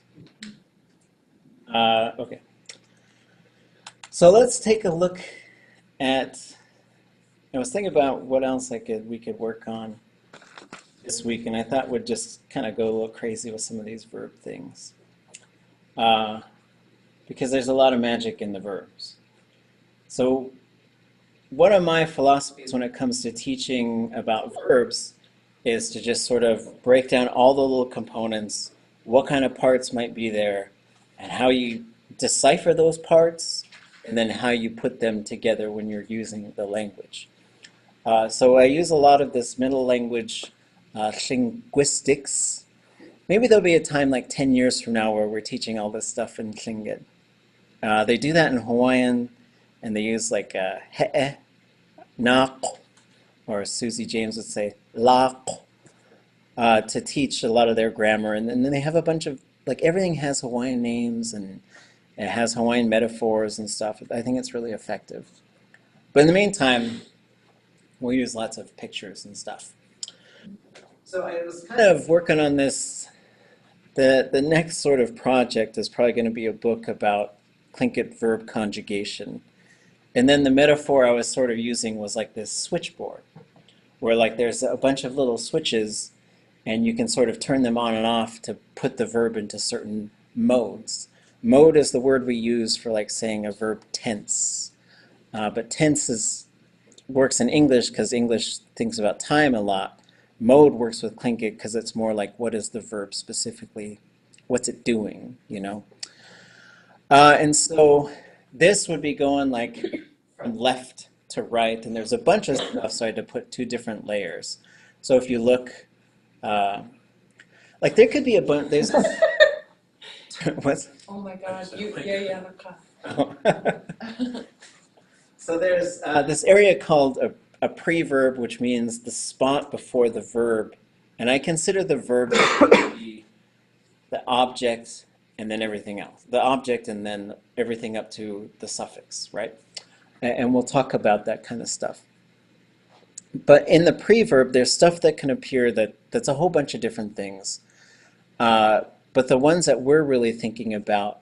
Okay. So let's take a look at, I was thinking about what else we could work on this week, and I thought we'd just kind of go a little crazy with some of these verb things. Because there's a lot of magic in the verbs. So one of my philosophies when it comes to teaching about verbs is to just sort of break down all the little components, what kind of parts might be there, and how you decipher those parts, and then how you put them together when you're using the language. So I use a lot of this middle language linguistics. Maybe there'll be a time like 10 years from now where we're teaching all this stuff in Tlingit. They do that in Hawaiian, and they use like he'e, naq, or Susie James would say laq, to teach a lot of their grammar. And then they have a bunch of, like, everything has Hawaiian names and it has Hawaiian metaphors and stuff. I think it's really effective. But in the meantime, we'll use lots of pictures and stuff. So I was kind of working on this. The next sort of project is probably going to be a book about Tlingit verb conjugation. And then the metaphor I was sort of using was like this switchboard, where like there's a bunch of little switches and you can sort of turn them on and off to put the verb into certain modes. Mode is the word we use for like saying a verb tense. But tense works in English because English thinks about time a lot. Mode works with Tlingit because it's more like, what is the verb specifically? What's it doing, you know? And so this would be going like from left to right, and there's a bunch of stuff, so I had to put two different layers. So if you look, like there could be a bunch, there's, what's? Oh my God, yeah, So there's this area called a preverb, which means the spot before the verb. And I consider the verb to be the object and then everything else. The object and then everything up to the suffix, right? And we'll talk about that kind of stuff. But in the preverb, there's stuff that can appear that's a whole bunch of different things. But the ones that we're really thinking about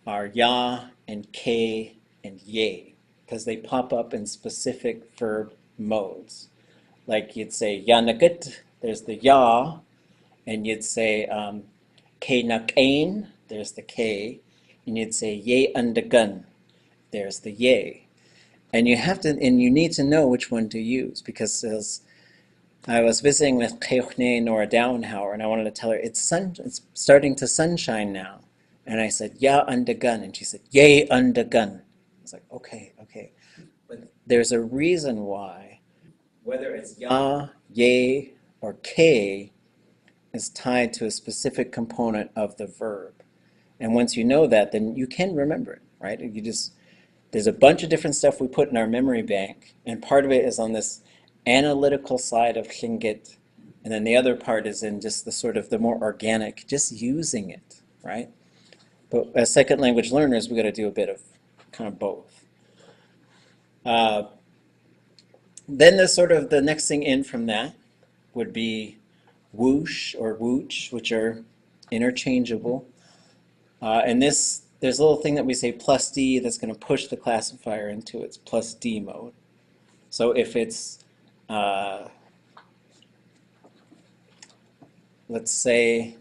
are ya and ke and ye, because they pop up in specific verb modes. Like you'd say ya nagut, there's the ya, and you'd say ke nakain, there's the ke, and you'd say ye undagun, there's the ye. And you have to, and you need to know which one to use, because as I was visiting with Keochne Nora Downhauer, and I wanted to tell her it's starting to sunshine now, and I said ya undagun, and she said yay undagun. I was like, okay. But there's a reason why, whether it's ya, ye, or ke, is tied to a specific component of the verb. And once you know that, then you can remember it, right? There's a bunch of different stuff we put in our memory bank, and part of it is on this analytical side of Tlingit, and then the other part is in just the sort of the more organic, just using it, right? But as second language learners, we got to do a bit of kind of both. Then the next thing in from that would be whoosh or wooch, which are interchangeable. And there's a little thing that we say plus D that's going to push the classifier into its plus D mode. So if it's, let's say,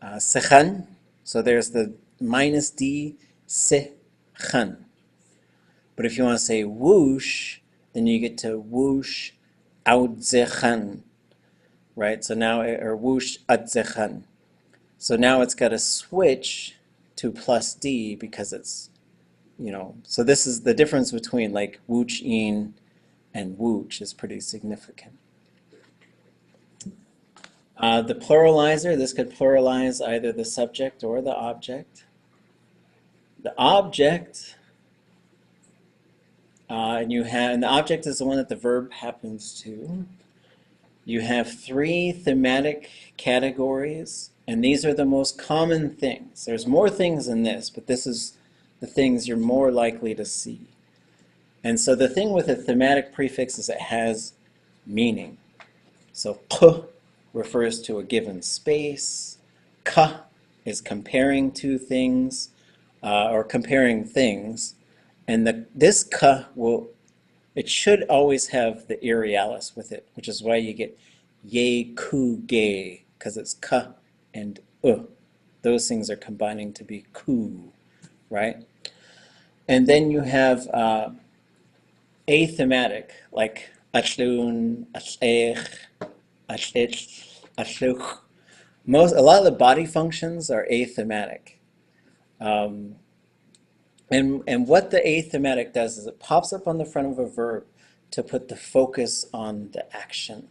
sechan, so there's the minus D, sechan. But if you want to say whoosh, then you get to whoosh oudzechan, right? So now, or whoosh adzechan. So now it's got to switch to plus D because it's, so this is the difference between like wooch in and wooch is pretty significant. The pluralizer, this could pluralize either the subject or the object. The object, and the object is the one that the verb happens to. You have three thematic categories, and these are the most common things. There's more things than this, but this is the things you're more likely to see. And so the thing with a thematic prefix is it has meaning. So k refers to a given space. Ka is comparing two things, or comparing things. And this ka it should always have the irialis with it, which is why you get ye ku ge, because it's ka and those things are combining to be ku, right? And then you have athematic, like ashlun, ashlech, ashlich, ashluch. A lot of the body functions are athematic. And what the athematic does is it pops up on the front of a verb to put the focus on the action.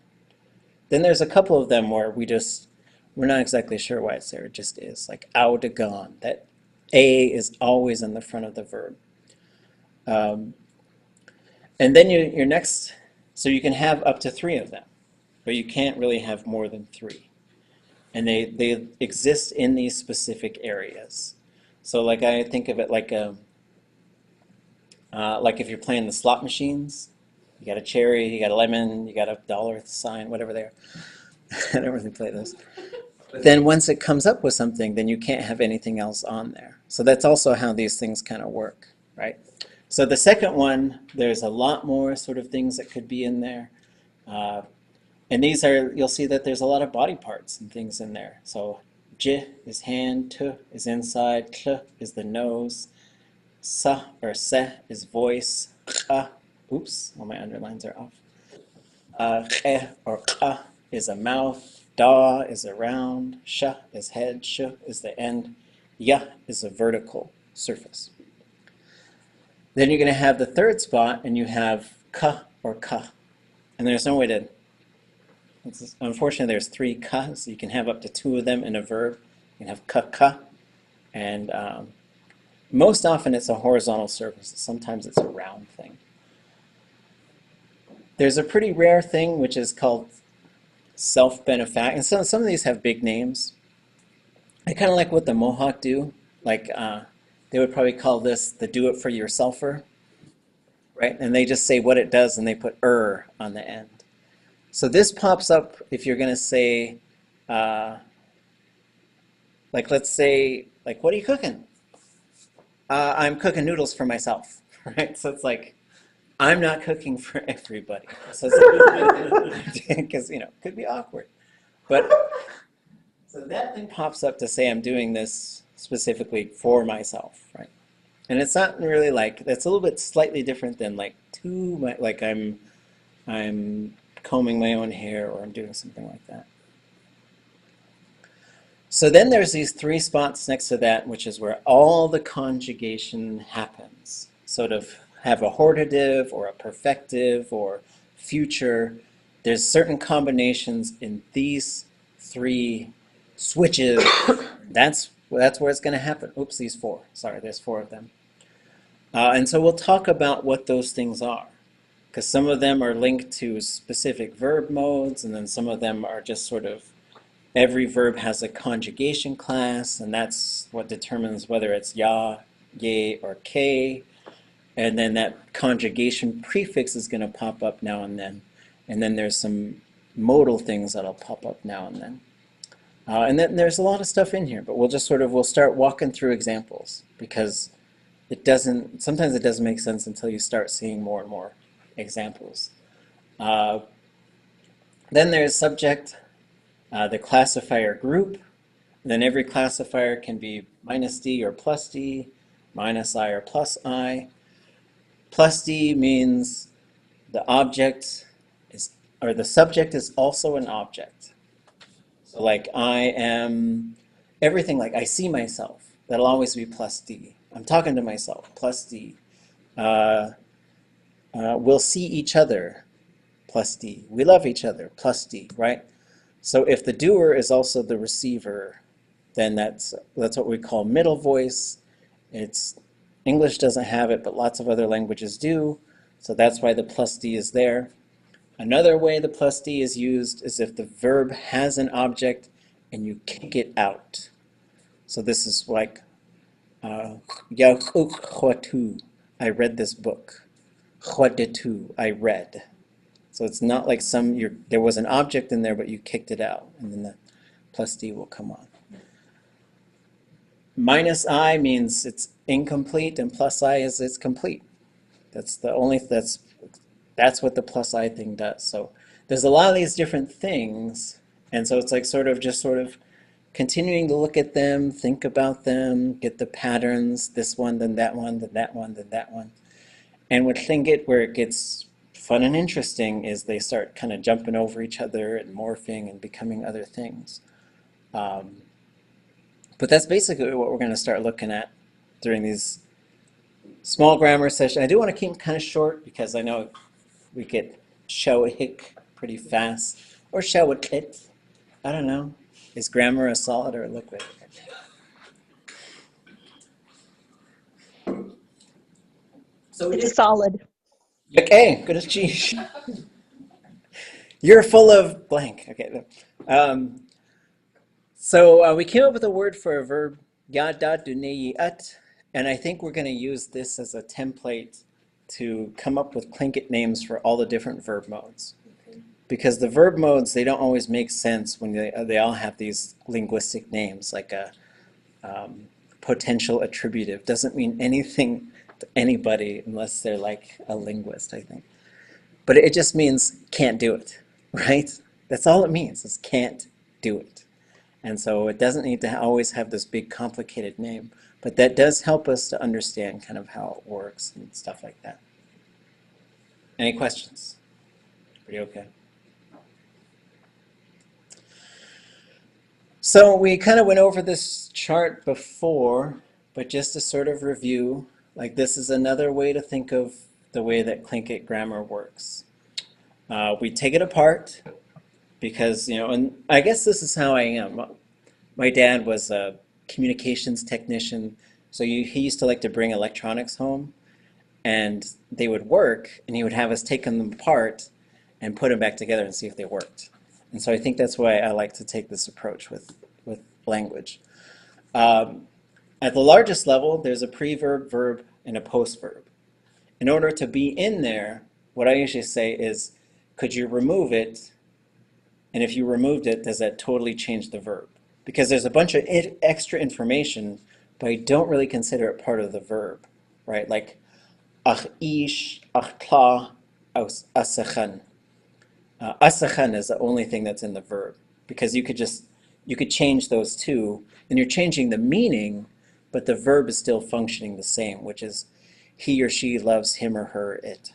Then there's a couple of them where we're not exactly sure why it's there. It just is, like oudagon. That A is always in the front of the verb. Um, and then your next, so you can have up to 3 of them, but you can't really have more than 3. And they exist in these specific areas. So like I think of it like if you're playing the slot machines, you got a cherry, you got a lemon, you got a dollar sign, whatever they are. I don't really play those. But then once it comes up with something, then you can't have anything else on there. So that's also how these things kind of work, right? So the second one, there's a lot more sort of things that could be in there. And these are, you'll see that there's a lot of body parts and things in there. So j is hand, t is inside, kl is the nose, sa or se is voice, ch, oops, all my underlines are off. Khe or ka is a mouth, da is around, sh is head, sh is the end, ya is a vertical surface. Then you're going to have the third spot, and you have ka or ka. And there's no way to, unfortunately, there's 3 ka, so you can have up to 2 of them in a verb. You can have ka ka, and most often it's a horizontal surface. Sometimes it's a round thing. There's a pretty rare thing which is called self-benefact, and some of these have big names. I kind of like what the Mohawk do. Like they would probably call this the do-it-for-yourselfer, right? And they just say what it does, and they put on the end. So this pops up if you're going to say, like let's say, like, what are you cooking? I'm cooking noodles for myself, right? So it's like, I'm not cooking for everybody. So because, it could be awkward. But so that thing pops up to say I'm doing this specifically for myself, right? And it's not really like, that's a little bit slightly different than like like I'm combing my own hair or I'm doing something like that. So then there's these 3 spots next to that, which is where all the conjugation happens. Sort of have a hortative or a perfective or future. There's certain combinations in these 3 switches. That's where it's going to happen. Oops, these 4. Sorry, there's 4 of them. And so we'll talk about what those things are, because some of them are linked to specific verb modes, and then some of them are just sort of, every verb has a conjugation class, and that's what determines whether it's ya, ye, or ke. And then that conjugation prefix is going to pop up now and then. And then there's some modal things that'll pop up now and then. And then there's a lot of stuff in here, but we'll start walking through examples, because sometimes it doesn't make sense until you start seeing more and more examples. Then there's subject, the classifier group. Then every classifier can be minus D or plus D, minus I or plus I. Plus D means the object or the subject is also an object. So like I am everything, like I see myself, that'll always be plus D. I'm talking to myself, plus D. We'll see each other, plus D. We love each other, plus D, right? So if the doer is also the receiver, then that's what we call middle voice. English doesn't have it, but lots of other languages do. So that's why the plus D is there. Another way the plus D is used is if the verb has an object and you kick it out. So this is like, I read this book. I read. So it's not like there was an object in there, but you kicked it out, and then the plus D will come on. Minus I means it's incomplete, and plus I is it's complete. That's what the plus I thing does. So there's a lot of these different things, and so it's like sort of continuing to look at them, think about them, get the patterns, this one, then that one, then that one, then that one. And with Tlingit, where it gets fun and interesting is they start kind of jumping over each other and morphing and becoming other things. But that's basically what we're going to start looking at during these small grammar sessions. I do want to keep them kind of short because I know we get shawik pretty fast, or shawikit. I don't know. Is grammar a solid or a liquid? It's solid. Okay, good as cheese. You're full of blank. Okay. So we came up with a word for a verb, yada dunei at, and I think we're going to use this as a template to come up with Tlingit names for all the different verb modes. Because the verb modes, they don't always make sense when they all have these linguistic names, like a potential attributive. Doesn't mean anything to anybody unless they're like a linguist, I think. But it just means can't do it, right? That's all it means, is can't do it. And so it doesn't need to always have this big complicated name, but that does help us to understand kind of how it works and stuff like that. Any questions? Pretty okay. So we kind of went over this chart before, but just to sort of review, like this is another way to think of the way that Tlingit grammar works. We take it apart because, and I guess this is how I am. My dad was a communications technician, so he used to like to bring electronics home, and they would work, and he would have us take them apart and put them back together and see if they worked. And so I think that's why I like to take this approach with language. At the largest level, there's a preverb, verb, and a postverb. In order to be in there, what I usually say is, could you remove it? And if you removed it, does that totally change the verb? Because there's a bunch of extra information, but I don't really consider it part of the verb, right? Like, ach ish, ach tla, asachan. Asachan is the only thing that's in the verb, because you could change those two, and you're changing the meaning, but the verb is still functioning the same, which is he or she loves him or her, it,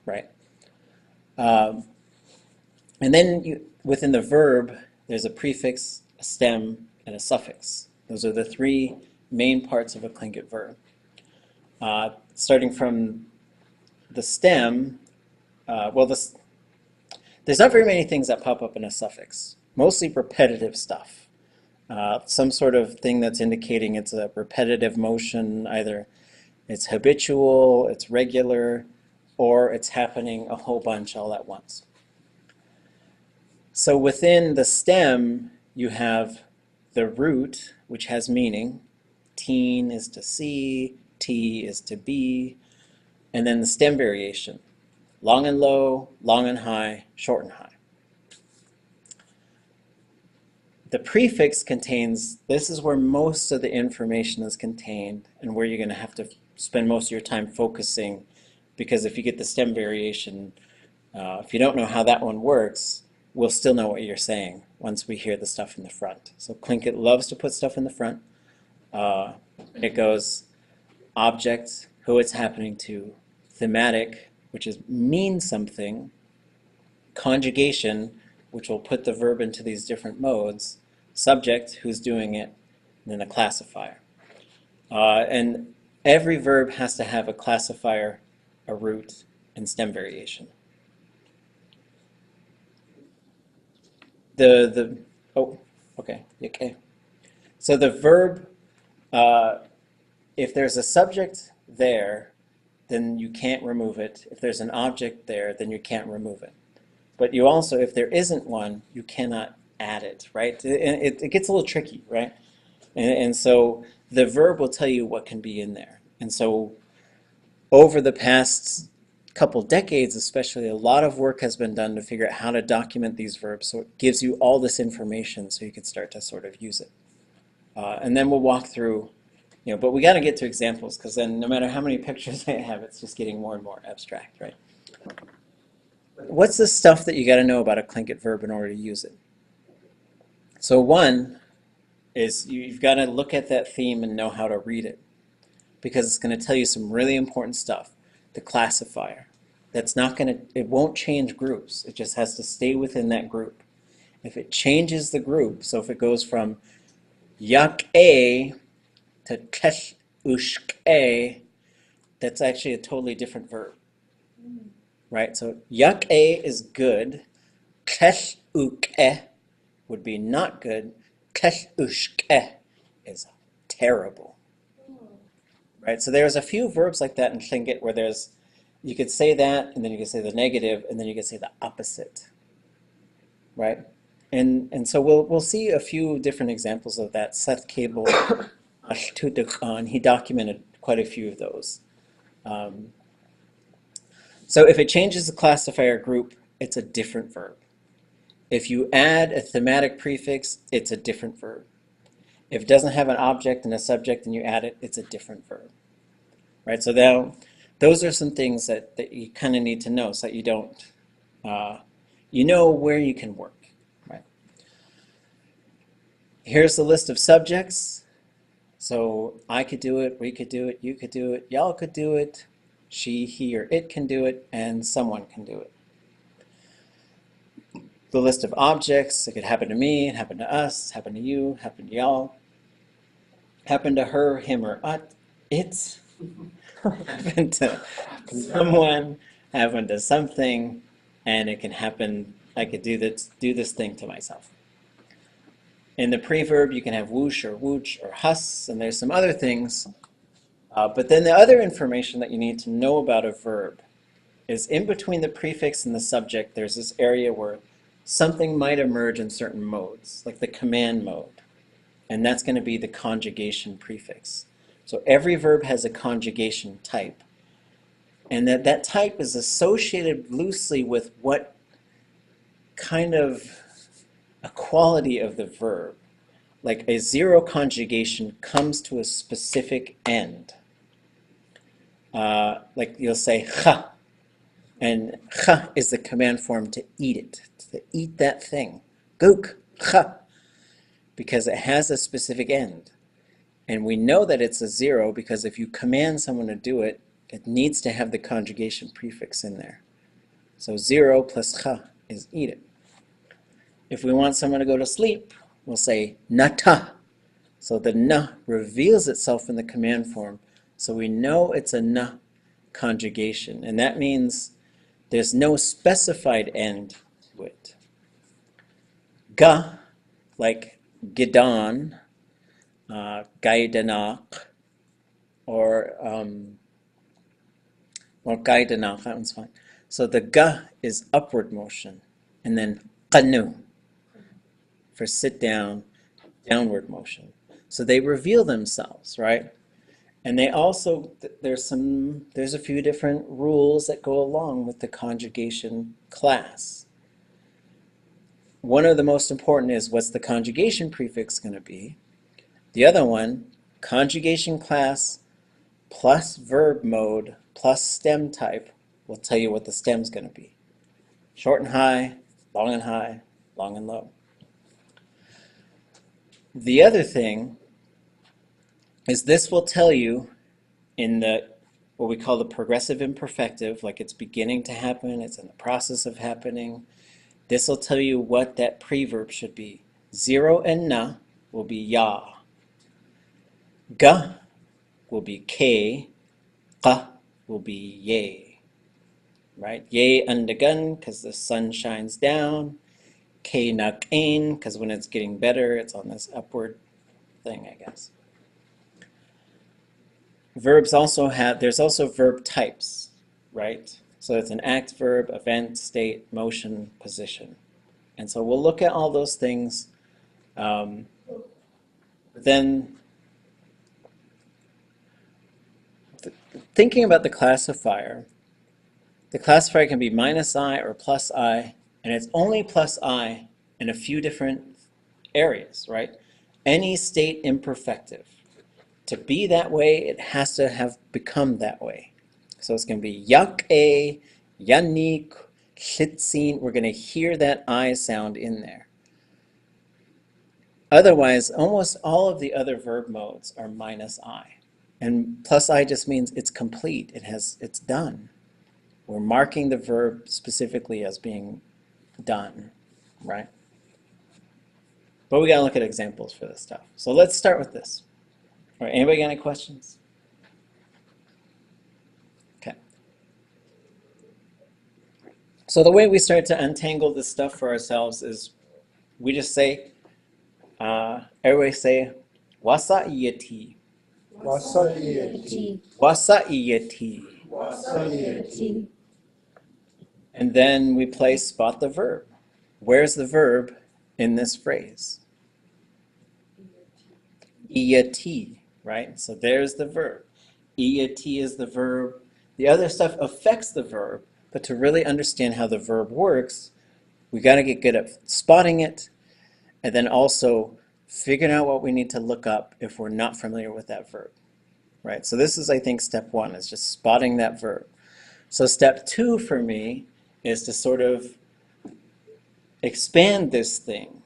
right? And then within the verb, there's a prefix, a stem, and a suffix. Those are the three main parts of a Tlingit verb. Starting from the stem, there's not very many things that pop up in a suffix. Mostly repetitive stuff. Some sort of thing that's indicating it's a repetitive motion, either it's habitual, it's regular, or it's happening a whole bunch all at once. So within the stem, you have the root, which has meaning. Teen is to see, T is to be, and then the stem variation. Long and low, long and high, short and high. The prefix contains, this is where most of the information is contained and where you're going to have to spend most of your time focusing, because if you get the stem variation, if you don't know how that one works, we'll still know what you're saying once we hear the stuff in the front. So Tlingit loves to put stuff in the front. It goes object, who it's happening to, thematic, which is mean something, conjugation, which will put the verb into these different modes, subject, who's doing it, and then a classifier. And every verb has to have a classifier, a root, and stem variation. Okay. So the verb, if there's a subject there, then you can't remove it. If there's an object there, then you can't remove it. But you also, if there isn't one, you cannot add it, right? It gets a little tricky, right? And so the verb will tell you what can be in there. And so over the past couple decades especially, a lot of work has been done to figure out how to document these verbs so it gives you all this information so you can start to sort of use it. And then we'll walk through, but we got to get to examples, because then no matter how many pictures I have, it's just getting more and more abstract, right? What's the stuff that you got to know about a Tlingit verb in order to use it? So one is you've got to look at that theme and know how to read it, because it's going to tell you some really important stuff. The classifier. It won't change groups. It just has to stay within that group. If it changes the group, so if it goes from yak-a to kesh-ushk-a, that's actually a totally different verb. Right? So yak-a is good. Kesh-uk-e would be not good. Kesh-ushk-e is terrible. right? So there's a few verbs like that in Tlingit where you could say that, and then you could say the negative, and then you could say the opposite, right? And so we'll see a few different examples of that. Seth Cable, and he documented quite a few of those. So if it changes the classifier group, it's a different verb. If you add a thematic prefix, it's a different verb. If it doesn't have an object and a subject and you add it, it's a different verb. Right? So now, those are some things that you kind of need to know so that you don't, you know where you can work. Right? Here's the list of subjects. So I could do it, we could do it, you could do it, y'all could do it, she, he, or it can do it, and someone can do it. The list of objects, it could happen to me, it happened to us, happen to you, happen to y'all, happen to her, him, or it, happen to someone, happen to something, and it can happen, I could do this thing to myself. In the preverb, you can have whoosh or whooch or hus, and there's some other things. But then the other information that you need to know about a verb is in between the prefix and the subject, there's this area where something might emerge in certain modes, like the command mode. And that's going to be the conjugation prefix. So every verb has a conjugation type. And that type is associated loosely with what kind of a quality of the verb. Like a zero conjugation comes to a specific end. Like you'll say cha, and cha is the command form to eat it, to eat that thing. Gook, cha, because it has a specific end. And we know that it's a zero because if you command someone to do it, it needs to have the conjugation prefix in there. So 0 plus cha is eat it. If we want someone to go to sleep, we'll say nata. So the na reveals itself in the command form. So we know it's a na conjugation. And that means there's no specified end to it. Ga, like gidan, gaidanak, or gaidanak, that one's fine. So the ga is upward motion. And then qanu for sit down, downward motion. So they reveal themselves, right? And they also, there's a few different rules that go along with the conjugation class. One of the most important is what's the conjugation prefix going to be? The other one, conjugation class plus verb mode plus stem type will tell you what the stem's going to be. Short and high, long and low. The other thing is this will tell you in the what we call the progressive imperfective, like it's beginning to happen, it's in the process of happening. This will tell you what that preverb should be. 0 and na will be ya. Ga will be ke. Qa will be ye. Right? Ye undagan because the sun shines down. Ke nak ain because when it's getting better, it's on this upward thing, I guess. Verbs also there's also verb types, right? So it's an act, verb, event, state, motion, position. And so we'll look at all those things. Then thinking about the classifier can be minus I or plus I, and it's only plus I in a few different areas, right? Any state imperfective. To be that way, it has to have become that way. So it's going to be yak-e, yanik, chitzin. We're going to hear that I sound in there. Otherwise, almost all of the other verb modes are minus I. And plus I just means it's complete. It's done. We're marking the verb specifically as being done, right? But we got to look at examples for this stuff. So let's start with this. All right, anybody got any questions? Okay. So the way we start to untangle this stuff for ourselves is we just say, everybody say, wasa yeti. Wasa'iati. Wasa'iyati. Wasa'iati. And then we play spot the verb. Where's the verb in this phrase? Iyati, right? So there's the verb. Iyati is the verb. The other stuff affects the verb, but to really understand how the verb works, we got to get good at spotting it and then also figuring out what we need to look up if we're not familiar with that verb, right? So this is, I think, step one, is just spotting that verb. So step two for me is to sort of expand this thing.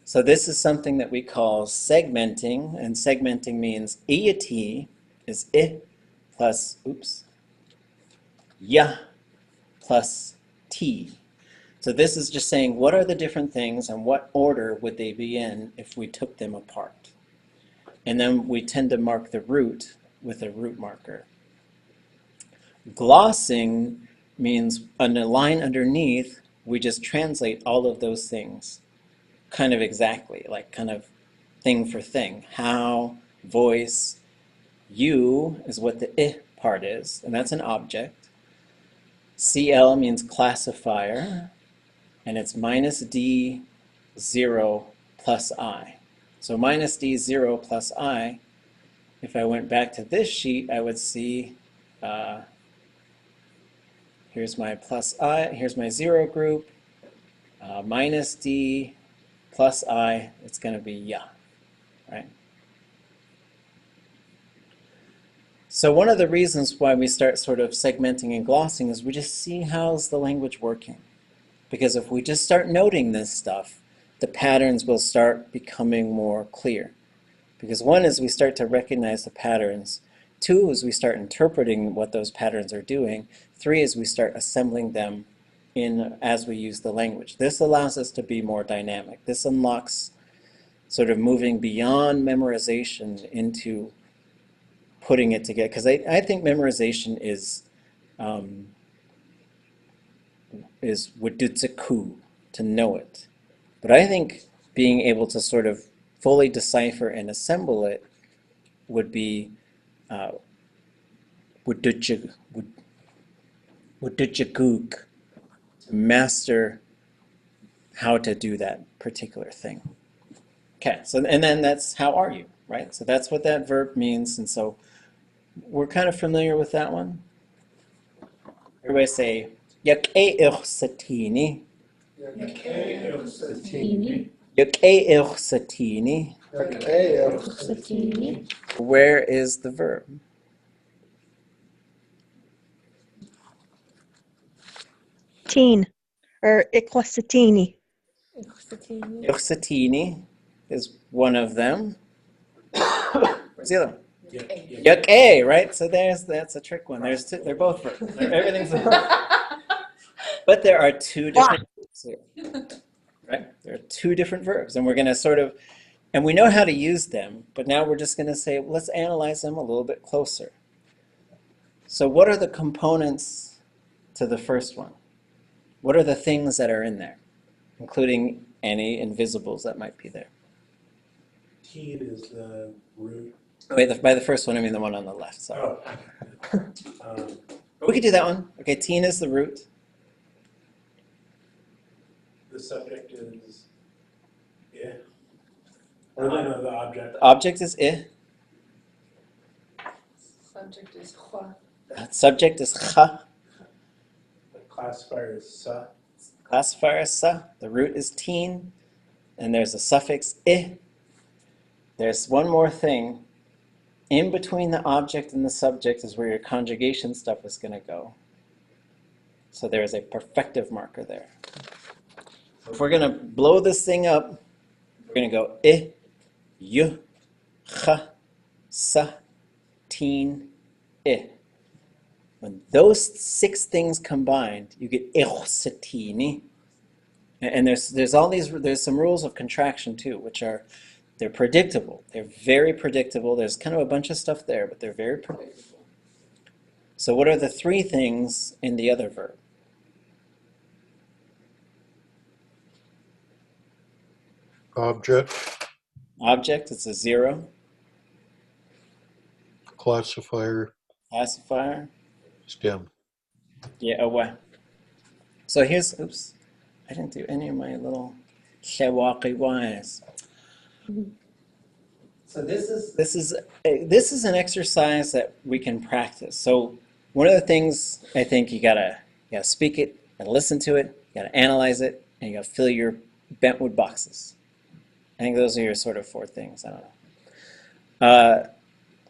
So this is something that we call segmenting, and segmenting means iyati is I plus, ya plus t. So this is just saying what are the different things and what order would they be in if we took them apart. And then we tend to mark the root with a root marker. Glossing means on the line underneath, we just translate all of those things kind of exactly, like kind of thing for thing. How, voice, you is what the I part is, and that's an object. CL means classifier, and it's minus D 0 plus I. So minus D 0 plus I, if I went back to this sheet, I would see here's my plus I, here's my 0 group, minus D plus I, it's going to be ya, right? So one of the reasons why we start sort of segmenting and glossing is we just see how's the language working. Because if we just start noting this stuff, the patterns will start becoming more clear. Because one is we start to recognize the patterns. Two is we start interpreting what those patterns are doing. Three is we start assembling them in as we use the language. This allows us to be more dynamic. This unlocks sort of moving beyond memorization into putting it together. Because I think memorization is wudutsuku, to know it. But I think being able to sort of fully decipher and assemble it would be wudutsugook, to master how to do that particular thing. Okay, so and then that's how are you, right? So that's what that verb means, and so we're kind of familiar with that one. Everybody say yak'e'uchsatini. Yak'e'uchsatini. Yak'e'uchsatini. Yak'e'uchsatini. Where is the verb? Teen or equasatini. Uchsatini is one of them. Where's the other one? Yeah. Yak'e, right? So that's a trick one. There's two, they're both verbs. Everything's a verb. But there are two different verbs here, right? There are two different verbs, and we're going to sort of, and we know how to use them, but now we're just going to say, well, let's analyze them a little bit closer. So what are the components to the first one? What are the things that are in there, including any invisibles that might be there? Teen is the root. Wait, by the first one, I mean the one on the left. Sorry. Oh. We could do that one. Okay, teen is the root. The subject is yeah. Or no, the object. The object is I. Subject is hua. Subject is cha. The classifier is sa. Classifier is sa. The root is teen. And there's a suffix I. There's one more thing. In between the object and the subject is where your conjugation stuff is going to go. So there is a perfective marker there. If we're going to blow this thing up, we're going to go I, yu, cha, sa, teen, I. When those six things combined, you get ichsatini. And there's all these, there's some rules of contraction too, which are, they're predictable. They're very predictable. There's kind of a bunch of stuff there, but they're very predictable. So what are the three things in the other verb? Object. Object, it's a 0. classifier, Classifier. stem. Yeah, well. So here's, oops, I didn't do any of my little shewaki wise. So this is an exercise that we can practice. So one of the things I think you gotta speak it and listen to it, you gotta analyze it, and you gotta fill your bentwood boxes. I think those are your sort of four things. I don't know.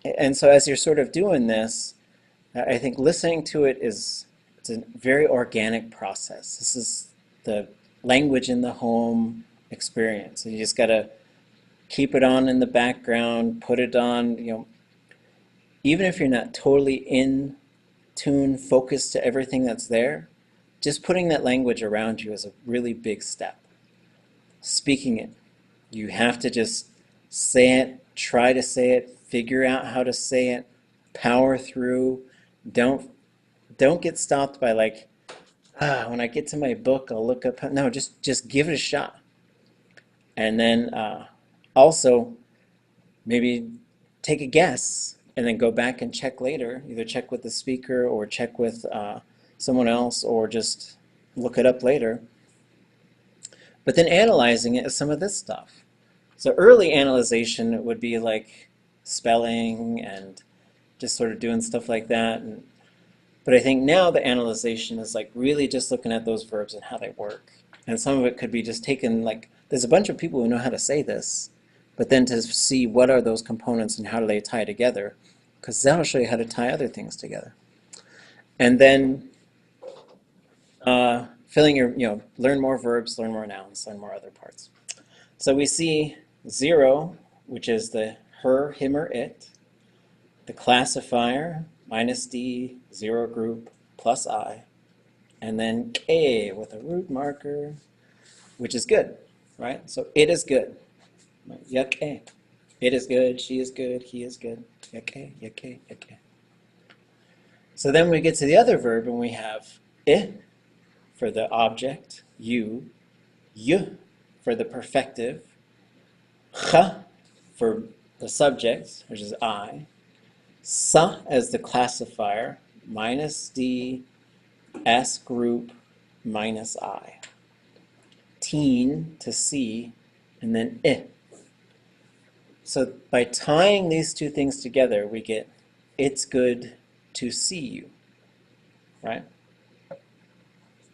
And so as you're sort of doing this, I think listening to it it's a very organic process. This is the language in the home experience. So you just gotta keep it on in the background, put it on, even if you're not totally in tune, focused to everything that's there, just putting that language around you is a really big step. Speaking it, you have to just say it, try to say it, figure out how to say it, power through. Don't get stopped by like, when I get to my book, I'll look up. No, just give it a shot. And then also maybe take a guess and then go back and check later. Either check with the speaker or check with someone else or just look it up later. But then analyzing it is some of this stuff. So early analyzation would be like spelling and just sort of doing stuff like that. But I think now the analyzation is like really just looking at those verbs and how they work. And some of it could be just taken like, there's a bunch of people who know how to say this, but then to see what are those components and how do they tie together, because that'll show you how to tie other things together. And then filling your, learn more verbs, learn more nouns, learn more other parts. So we see 0, which is the her, him, or it, the classifier, -d, 0 group, plus I, and then K with a root marker, which is good, right? So it is good. Yake. It is good, she is good, he is good. Yake, yake, yake. So then we get to the other verb and we have I for the object, you, y for the perfective, ch for the subject, which is I, sa as the classifier, -d, s group, -I. Teen to see, and then I. So by tying these two things together, we get it's good to see you, right?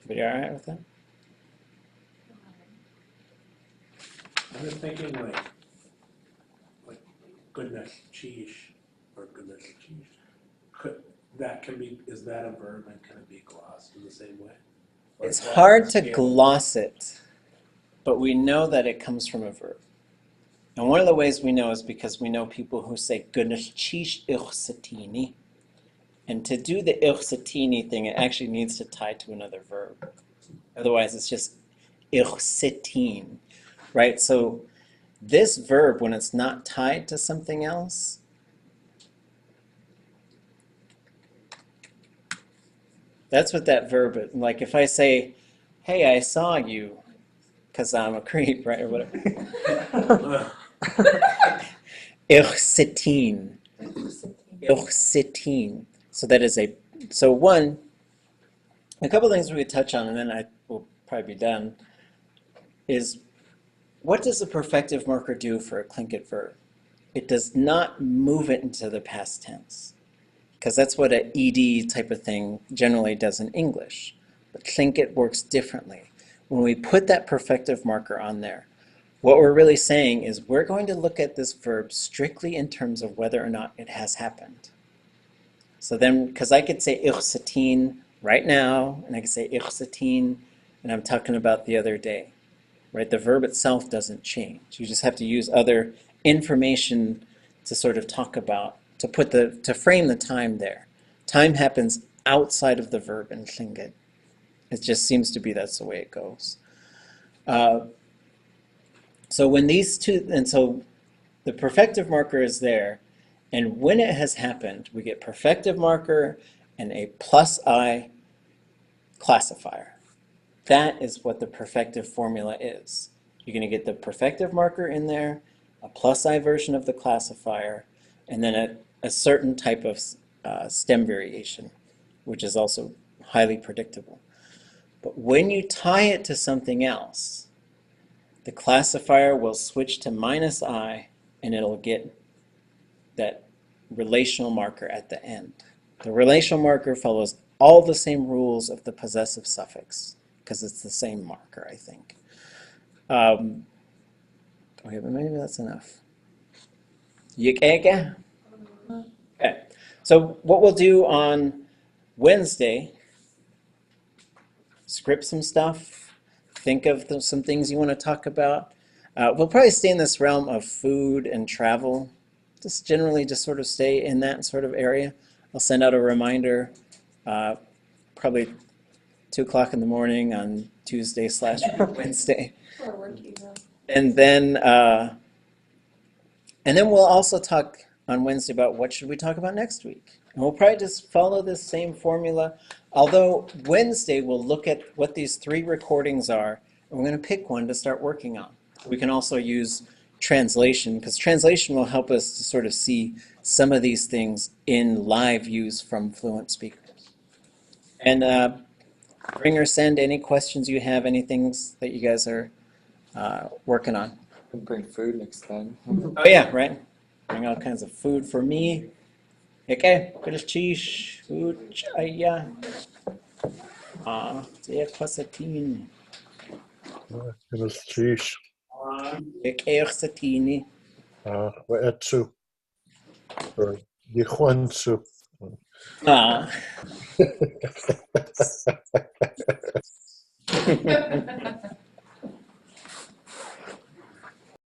Everybody all right with that? I'm just thinking like goodness cheese or goodness cheese. Is that a verb and can it be glossed in the same way? Or It's is that hard to scale? gloss it, but we know that it comes from a verb. And one of the ways we know is because we know people who say goodness cheese ichsatini. And to do the ichsatini thing, it actually needs to tie to another verb. Otherwise, it's just ichsitin, right? So this verb, when it's not tied to something else, that's what that verb is. Like if I say, hey, I saw you, because I'm a creep, right, or whatever. Ichsitin. Ichsitin. So that is a couple things we could touch on, and then I will probably be done, is what does the perfective marker do for a Tlingit verb? It does not move it into the past tense, because that's what an ed type of thing generally does in English. But Tlingit works differently. When we put that perfective marker on there, what we're really saying is we're going to look at this verb strictly in terms of whether or not it has happened. So then, because I could say ichsatin right now, and I could say ichsatin, and I'm talking about the other day, right? The verb itself doesn't change. You just have to use other information to sort of talk about, to frame the time there. Time happens outside of the verb in Tlingit. It just seems to be that's the way it goes. So when these two, and so the perfective marker is there, and when it has happened, we get perfective marker and a plus I classifier. That is what the perfective formula is. You're going to get the perfective marker in there, a plus I version of the classifier, and then a certain type of stem variation, which is also highly predictable. But when you tie it to something else, the classifier will switch to -I, and it'll get that relational marker at the end. The relational marker follows all the same rules of the possessive suffix, because it's the same marker, I think. Okay, but maybe that's enough. Okay. So what we'll do on Wednesday, script some stuff, think of some things you want to talk about. We'll probably stay in this realm of food and travel, just generally just sort of stay in that sort of area. I'll send out a reminder probably 2 o'clock in the morning on Tuesday/Wednesday. For a work email. And then we'll also talk on Wednesday about what should we talk about next week. And we'll probably just follow this same formula. Although Wednesday we'll look at what these 3 recordings are, and we're going to pick one to start working on. We can also use translation, because translation will help us to sort of see some of these things in live use from fluent speakers. And bring or send any questions you have, any things that you guys are working on. Bring food next time. Oh yeah, right. Bring all kinds of food for me. Okay, good cheese, food, chaya. Sehr pasatini. It is cheese. Satini. Etsu. Or Yihuansu. Ah.